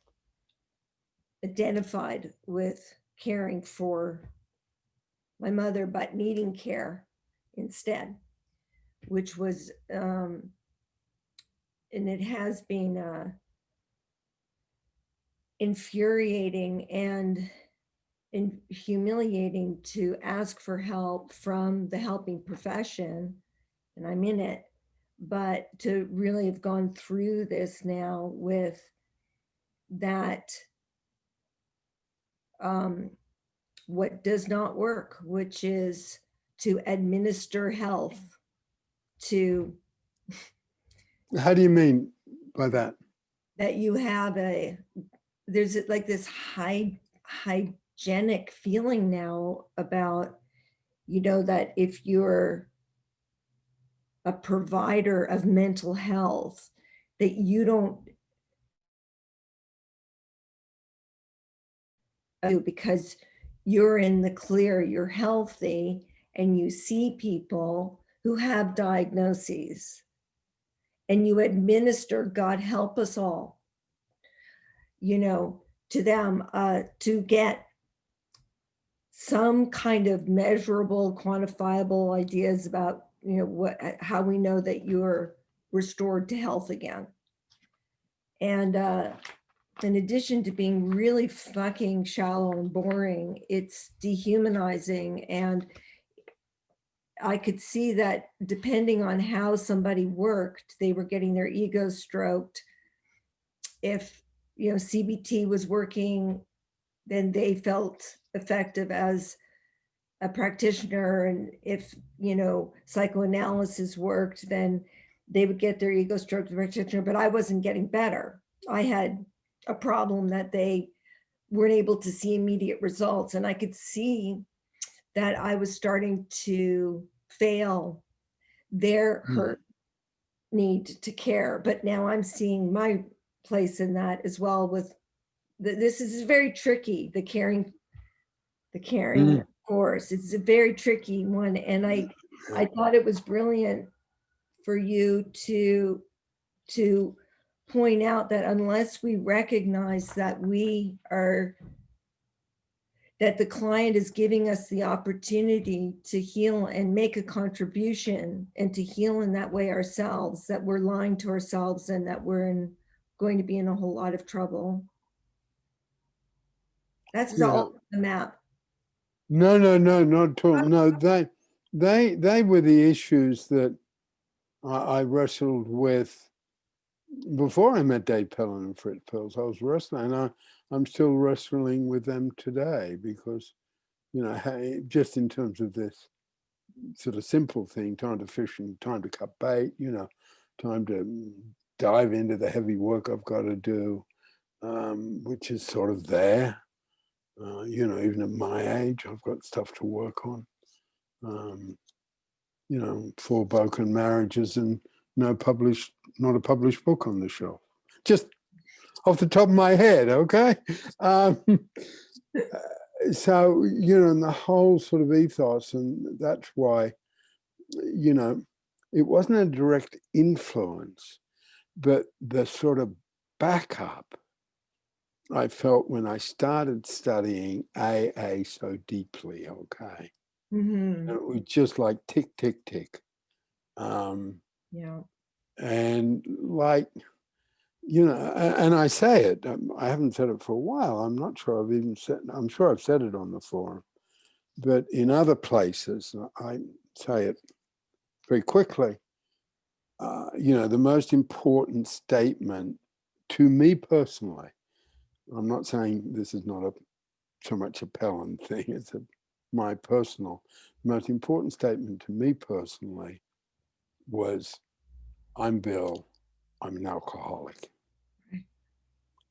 identified with caring for my mother, but needing care instead, which was, and it has been infuriating and humiliating to ask for help from the helping profession, and I'm in it, but to really have gone through this now with that, what does not work, which is to administer health to, How do you mean by that? that you have there's like this hygienic feeling now about, that if you're a provider of mental health, that you don't do, because you're in the clear, you're healthy, and you see people who have diagnoses and you administer, God help us all, to them, to get some kind of measurable, quantifiable ideas about, how we know that you're restored to health again. And in addition to being really fucking shallow and boring, it's dehumanizing. And I could see that depending on how somebody worked, they were getting their ego stroked. If, CBT was working, then they felt effective as a practitioner. And if, psychoanalysis worked, then they would get their ego stroked as a practitioner, but I wasn't getting better. I had a problem that they weren't able to see immediate results. And I could see that I was starting to fail their hurt need to care. But now I'm seeing my place in that as well. With this is very tricky, the caring of course, it's a very tricky one. And I thought it was brilliant for you to point out that unless we recognize that that the client is giving us the opportunity to heal and make a contribution and to heal in that way ourselves, that we're lying to ourselves and that we're going to be in a whole lot of trouble. That's all the map. No, not at all. No, they were the issues that I wrestled with before I met Dave Pellin and Fritz Perls. I was wrestling, and I'm still wrestling with them today because, just in terms of this sort of simple thing, time to fish and time to cut bait, time to dive into the heavy work I've got to do, which is sort of there. You know, even at my age, I've got stuff to work on. You know, 4 broken marriages and not a published book on the shelf. Just off the top of my head, okay? So, you know, and the whole sort of ethos, and that's why, you know, it wasn't a direct influence, but the sort of backup I felt when I started studying AA so deeply, okay? Mhm. And it was just like tick, tick, tick. Yeah. And like, you know, and I say it, I haven't said it for a while. I'm not sure I've even said, I'm sure I've said it on the forum, but in other places, I say it very quickly. You know, the most important statement to me personally, I'm not saying this is not so much a Pellin thing, it's my personal, most important statement to me personally was, I'm Bill, I'm an alcoholic.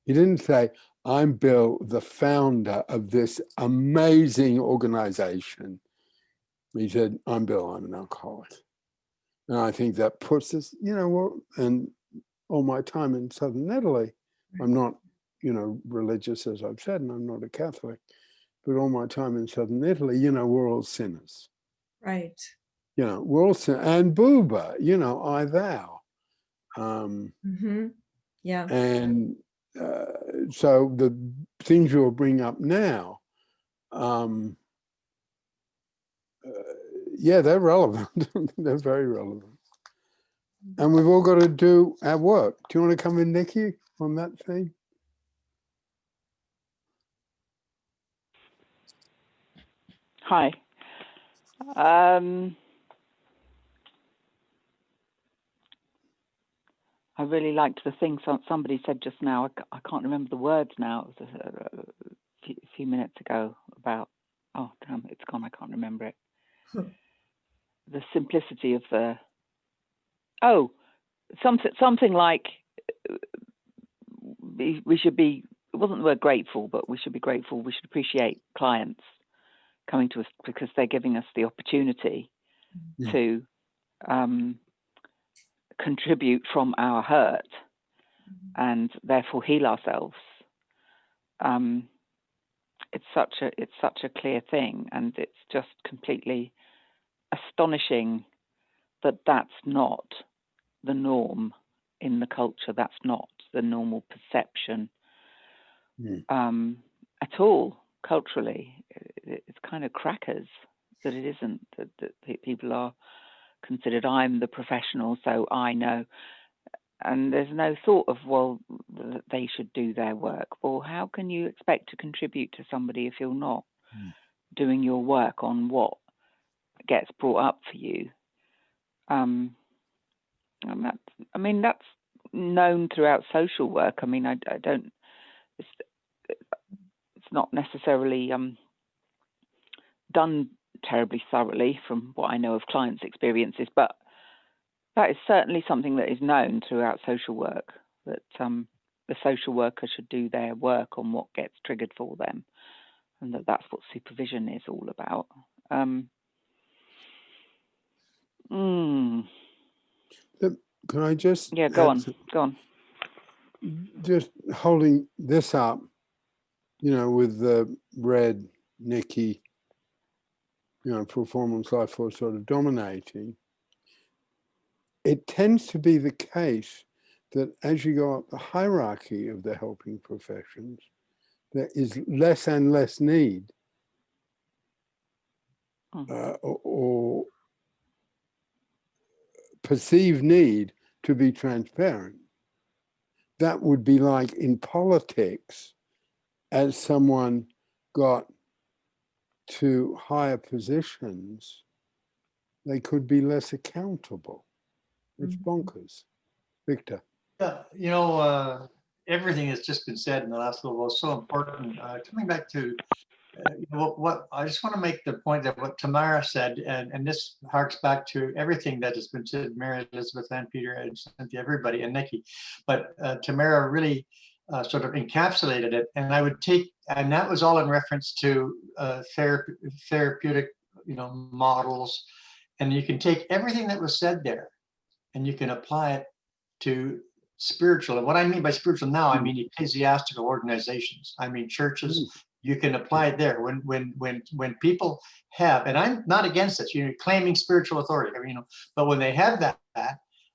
He didn't say, I'm Bill, the founder of this amazing organization. He said, I'm Bill, I'm an alcoholic. And I think that puts us, you know, well, and all my time in Southern Italy, I'm not, you know, religious, as I've said, and I'm not a Catholic, but all my time in Southern Italy, you know, we're all sinners. Right. You know, we're all sinners. And Booba, you know, I vow. Mm-hmm. Yeah. And so the things you'll bring up now, yeah, they're relevant. They're very relevant. And we've all got to do our work. Do you want to come in, Nikki, on that thing? Hi. I really liked the thing somebody said just now. I can't remember the words now. It was a few minutes ago about, oh, damn, it's gone. I can't remember it. The simplicity of the, something like we should be, it wasn't the word grateful, but we should be grateful. We should appreciate clients coming to us because they're giving us the opportunity to contribute from our hurt and therefore heal ourselves. It's such a clear thing, and it's just completely astonishing that that's not the norm in the culture. That's not the normal perception at all culturally. It's kind of crackers that it isn't, that people are considered, I'm the professional, so I know. And there's no thought of, well, they should do their work. Well, how can you expect to contribute to somebody if you're not doing your work on what gets brought up for you? And that's known throughout social work. I mean, I don't, it's not necessarily done terribly thoroughly from what I know of clients' experiences, but that is certainly something that is known throughout social work, that the social worker should do their work on what gets triggered for them, and that's what supervision is all about. Can I just... Yeah, go on. Just holding this up, you know, with the red Nikki, you know, performance life force sort of dominating, it tends to be the case that as you go up the hierarchy of the helping professions, there is less and less need or perceived need to be transparent. That would be like in politics, as someone got to higher positions, they could be less accountable. It's bonkers. Victor. Yeah, you know, everything that's just been said in the last little while is so important. Coming back to what I just want to make the point that what Tamara said, and this harks back to everything that has been said, Mary Elizabeth and Peter and Cynthia, everybody, and Nikki. But Tamara really sort of encapsulated it. And I would take, and that was all in reference to therapeutic, models. And you can take everything that was said there and you can apply it to spiritual. And what I mean by spiritual now, I mean ecclesiastical organizations. I mean churches. You can apply it there. When people have, and I'm not against this, claiming spiritual authority, but when they have that,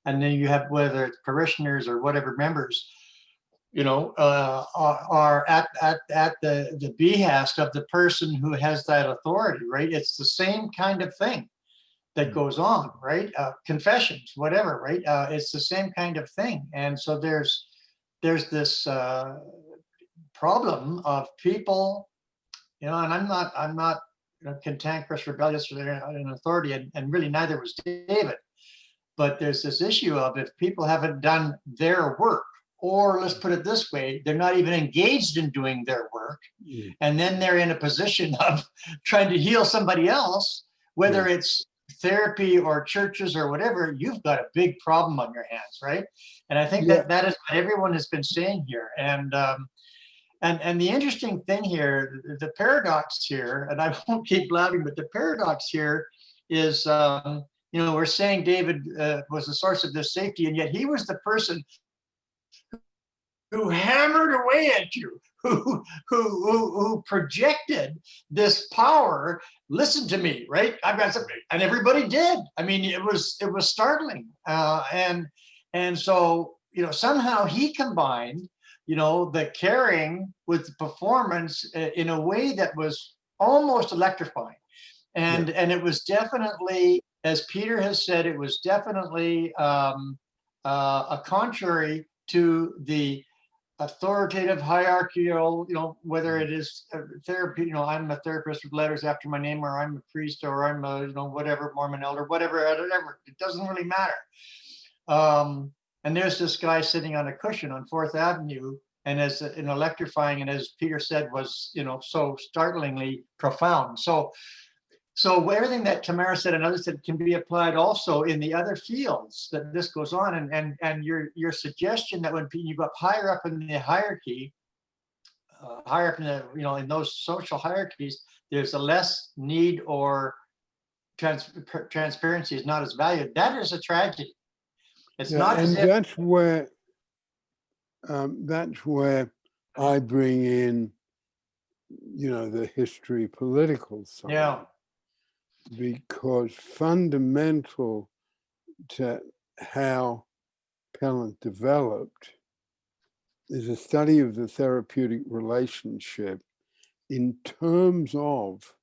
and then you have, whether it's parishioners or whatever members, are at the behest of the person who has that authority, right? It's the same kind of thing that goes on, right? Confessions, whatever, right? It's the same kind of thing. And so there's this problem of people, and I'm not cantankerous, rebellious, or an authority, and really neither was David. But there's this issue of, if people haven't done their work, or let's put it this way, they're not even engaged in doing their work, and then they're in a position of trying to heal somebody else, whether it's therapy or churches or whatever, you've got a big problem on your hands, right? And I think that is what everyone has been saying here. And the interesting thing here, the paradox here, and I won't keep blabbing, but the paradox here is, we're saying David was the source of this safety, and yet he was the person who hammered away at you, who projected this power. Listen to me, right? I've got something, and everybody did. I mean, it was startling, and so somehow he combined the caring with the performance in a way that was almost electrifying, and it was definitely, as Peter has said, it was definitely a contrary to the authoritative hierarchical, whether it is therapy, I'm a therapist with letters after my name, or I'm a priest, or I'm a, whatever, Mormon elder, whatever, it doesn't really matter. And there's this guy sitting on a cushion on 4th Avenue, and as electrifying, and as Peter said, was, so startlingly profound. So everything that Tamara said and others said can be applied also in the other fields that this goes on. And your suggestion that when you go up higher up in the hierarchy, higher up in the, in those social hierarchies, there's a less need, or transparency is not as valued. That is a tragedy. It's not, and that's where I bring in, the history political side. Yeah. Because fundamental to how Pellin developed is a study of the therapeutic relationship in terms of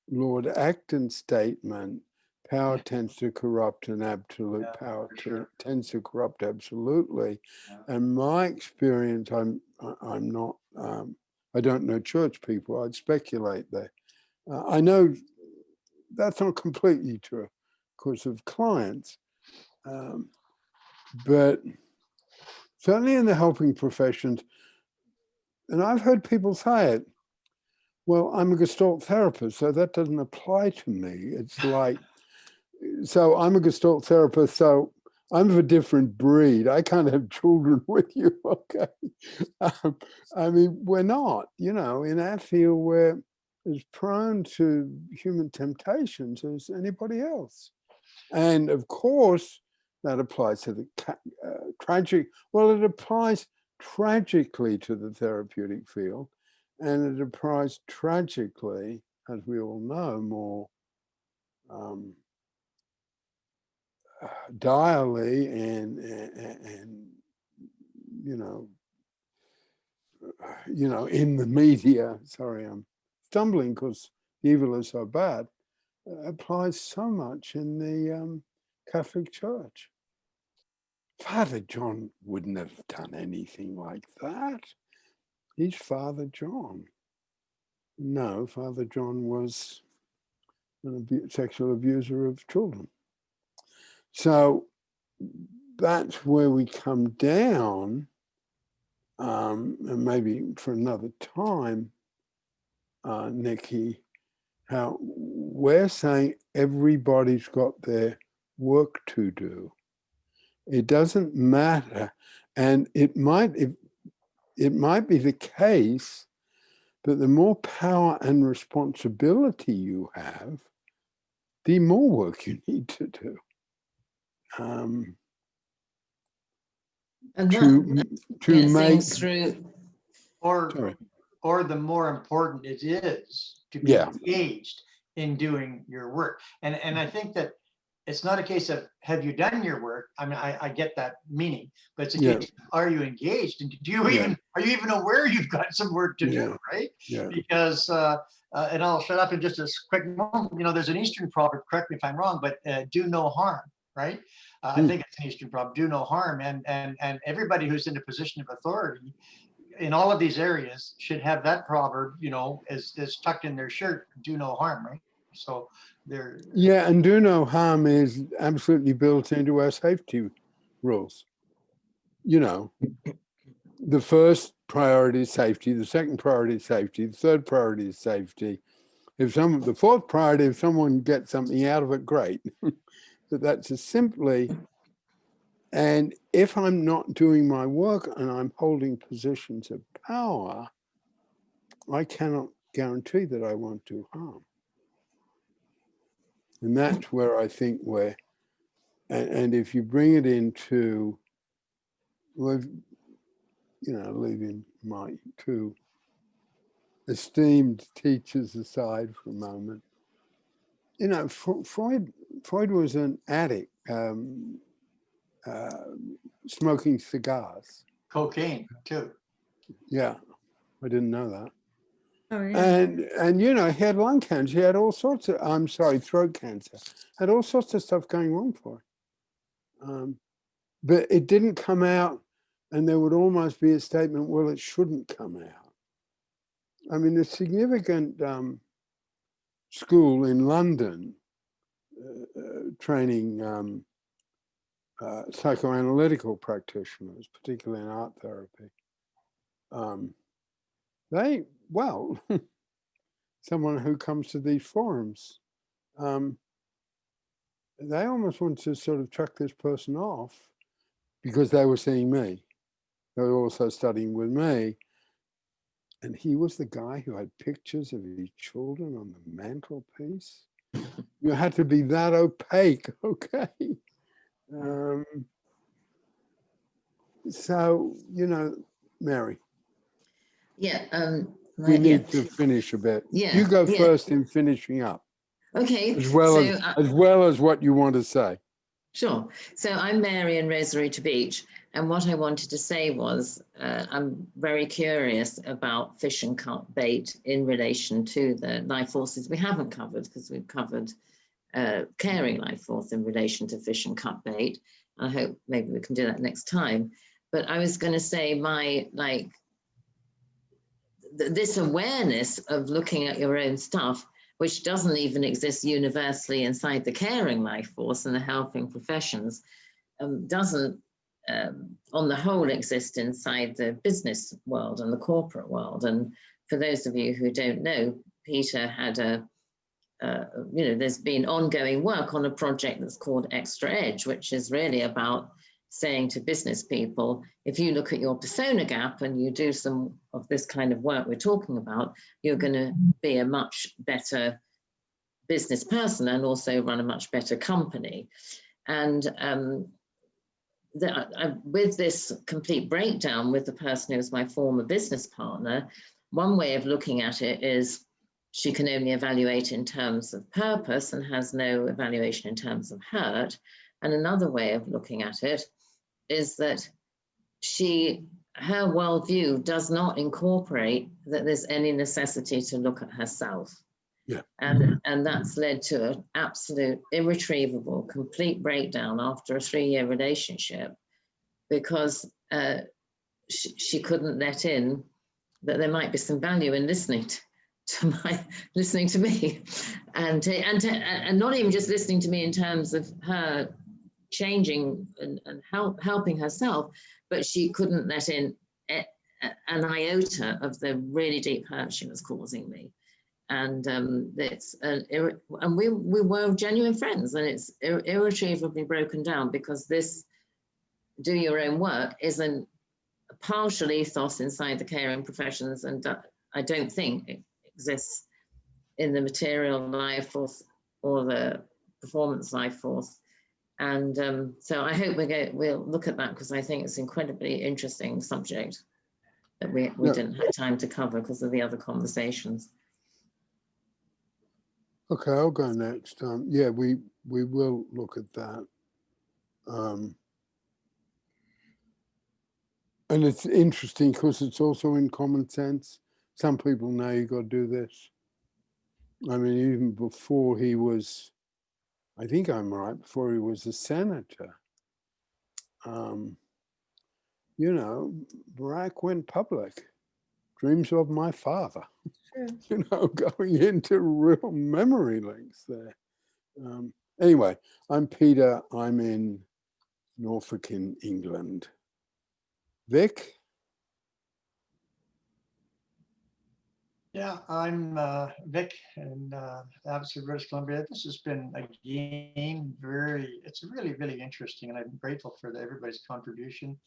Lord Acton's statement, power tends to corrupt, and absolute power tends to corrupt absolutely. And my experience, I'm not, I don't know church people, I'd speculate there. I know that's not completely true, of course, of clients. But certainly in the helping professions, and I've heard people say it, well, I'm a Gestalt therapist, so that doesn't apply to me. It's like, so I'm a Gestalt therapist, so I'm of a different breed. I can't have children with you, okay? I mean, we're not, in our field, we're as prone to human temptations as anybody else. And of course, that applies to the tragic, well, it applies tragically to the therapeutic field, and it applies tragically, as we all know, more direly and in the media. Sorry, I'm stumbling because evil is so bad. Applies so much in the Catholic Church. Father John wouldn't have done anything like that. He's Father John. No, Father John was an sexual abuser of children. So that's where we come down, and maybe for another time, Nikki, how we're saying everybody's got their work to do. It doesn't matter. And it might, it might be the case that the more power and responsibility you have, the more work you need to do. And To get make things through. Or the more important it is to be Yeah. engaged in doing your work. And I think that it's not a case of have you done your work? I mean, I get that meaning, but it's a Yeah. case of, are you engaged? And do you Yeah. are you even aware you've got some work to do, right? Yeah. Because and I'll shut up in just a quick moment. You know, there's an Eastern proverb, correct me if I'm wrong, but do no harm, right? I think it's an Eastern proverb, do no harm. And everybody who's in a position of authority in all of these areas should have that proverb, you know, as tucked in their shirt, do no harm, right? So they're Yeah, and do no harm is absolutely built into our safety rules. You know, the first priority is safety, the second priority is safety, the third priority is safety. The fourth priority, if someone gets something out of it, great. But that's just simply, and if I'm not doing my work and I'm holding positions of power, I cannot guarantee that I won't do harm. And that's where I think and if you bring it into, well, you know, leaving my two esteemed teachers aside for a moment, you know, Freud was an addict, smoking cigars. cocaine too. Yeah, I didn't know that. Oh, yeah. And you know, he had lung cancer. He had all sorts of, throat cancer. Had all sorts of stuff going wrong for him. But it didn't come out, and there would almost be a statement, well, it shouldn't come out. I mean, a significant school in London training psychoanalytical practitioners, particularly in art therapy. Someone who comes to these forums, they almost want to sort of chuck this person off because they were seeing me. They were also studying with me. And he was the guy who had pictures of his children on the mantelpiece. You had to be that opaque, okay? So, you know, Mary. Yeah. We need to finish a bit. Yeah. You go first in finishing up. Okay. As well as what you want to say. Sure. So I'm Mary in Rosary to Beach. And what I wanted to say was I'm very curious about fish and cut bait in relation to the life forces we haven't covered, because we've covered caring life force in relation to fish and cut bait. I hope maybe we can do that next time. But I was going to say this awareness of looking at your own stuff, which doesn't even exist universally inside the caring life force and the helping professions, doesn't on the whole exist inside the business world and the corporate world. And for those of you who don't know, Peter had there's been ongoing work on a project that's called Extra Edge, which is really about saying to business people, if you look at your persona gap and you do some of this kind of work we're talking about, you're going to be a much better business person and also run a much better company. And with this complete breakdown with the person who was my former business partner, one way of looking at it is she can only evaluate in terms of purpose and has no evaluation in terms of hurt. And another way of looking at it is that her worldview does not incorporate that there's any necessity to look at herself. Yeah. And that's led to an absolute irretrievable, complete breakdown after a 3-year relationship, because she couldn't let in that there might be some value in listening to me, and not even just listening to me in terms of her changing and helping herself, but she couldn't let in an iota of the really deep hurt she was causing me. And we were genuine friends, and it's irretrievably broken down because this do your own work isn't partial ethos inside the caring professions, and I don't think it exists in the material life force or the performance life force. And so I hope we'll look at that, because I think it's an incredibly interesting subject that we didn't have time to cover because of the other conversations. Okay, I'll go next. Yeah, we will look at that. And it's interesting because it's also in common sense. Some people know you got to do this. I mean, even before he was, I think I'm right, before he was a senator, you know, Barack went public. Dreams of my father. True. You know, going into real memory links there. Anyway, I'm Peter. I'm in Norfolk in England. Vic? Yeah, I'm Vic in Abbotsford, British Columbia. This has been, again, it's really, really interesting, and I'm grateful for everybody's contribution.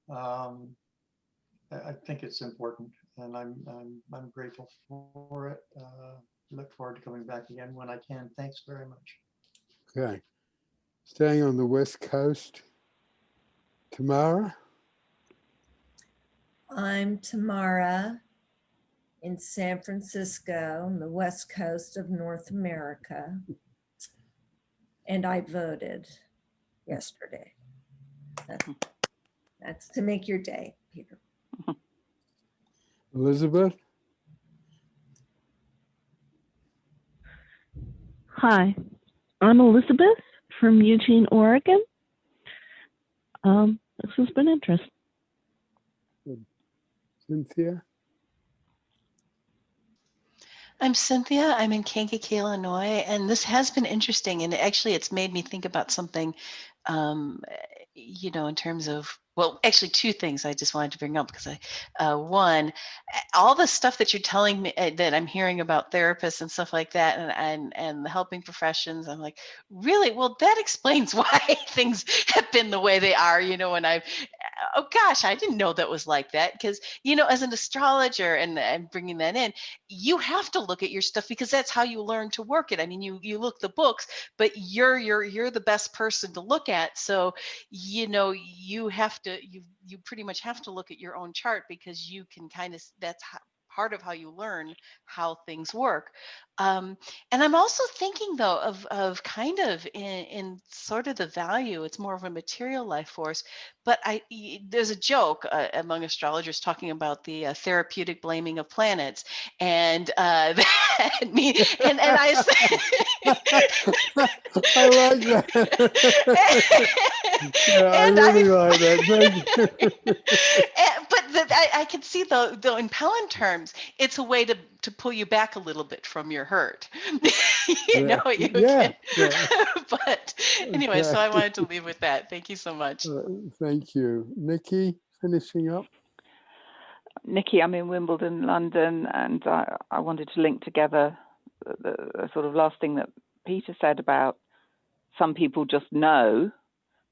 I think it's important, and I'm grateful for it. Look forward to coming back again when I can. Thanks very much. Okay. Staying on the West Coast, Tamara? I'm Tamara in San Francisco on the West Coast of North America. And I voted yesterday. That's to make your day, Peter. Elizabeth? Hi, I'm Elizabeth from Eugene, Oregon. This has been interesting. Cynthia? I'm Cynthia. I'm in Kankakee, Illinois, and this has been interesting. And actually, it's made me think about something, you know, in terms of, well, actually, two things I just wanted to bring up because one, all the stuff that you're telling me that I'm hearing about therapists and stuff like that, and the helping professions, I'm like, really? Well, that explains why things have been the way they are, you know, and oh gosh, I didn't know that was like that. Because, you know, as an astrologer and bringing that in, you have to look at your stuff because that's how you learn to work it. I mean, you look the books, but you're the best person to look at. So, you know, you have to, you pretty much have to look at your own chart because you can kind of, that's part of how you learn how things work. And I'm also thinking though of kind of in sort of the value, it's more of a material life force, but there's a joke among astrologers talking about the therapeutic blaming of planets, and that me and I say, I like that. Yeah, I really like that. Thank you. But I can see though in Pellin terms, it's a way to pull you back a little bit from your hurt. You know, you can. But anyway, so I wanted to leave with that. Thank you so much. Thank you. Nikki, finishing up. Nikki, I'm in Wimbledon, London, and I wanted to link together the sort of last thing that Peter said about some people just know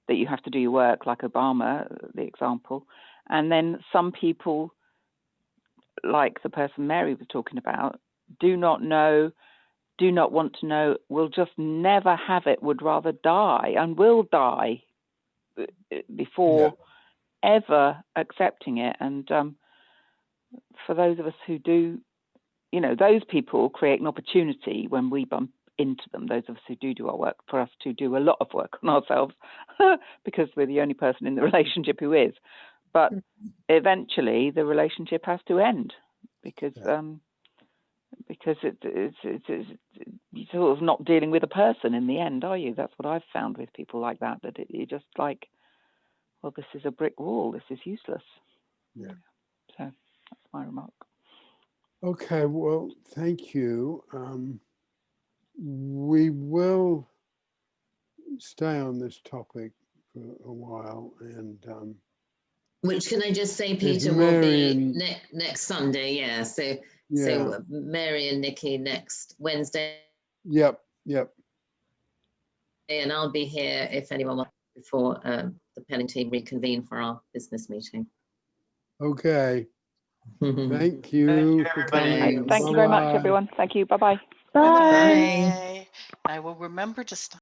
that you have to do your work, like Obama, the example, and then some people, like the person Mary was talking about, do not know, do not want to know, will just never have it, would rather die and will die before ever accepting it. And for those of us who do, you know, those people create an opportunity when we bump into them, those of us who do our work, for us to do a lot of work on ourselves because we're the only person in the relationship who is. But eventually the relationship has to end because it's you're sort of not dealing with a person in the end, are you? That's what I've found with people like that you're just like, well, this is a brick wall, this is useless. Yeah. So that's my remark. Okay, well, thank you. We will stay on this topic for a while, and Which, can I just say, Peter, will be next Sunday. Yeah. So Mary and Nikki next Wednesday. Yep. And I'll be here if anyone wants before the Pellin team reconvene for our business meeting. Okay. Bye. Thank you Thank you, for everybody. coming. Thank you very much, Bye-bye. everyone. Thank you. Bye bye. Bye. Bye. I will remember to stop.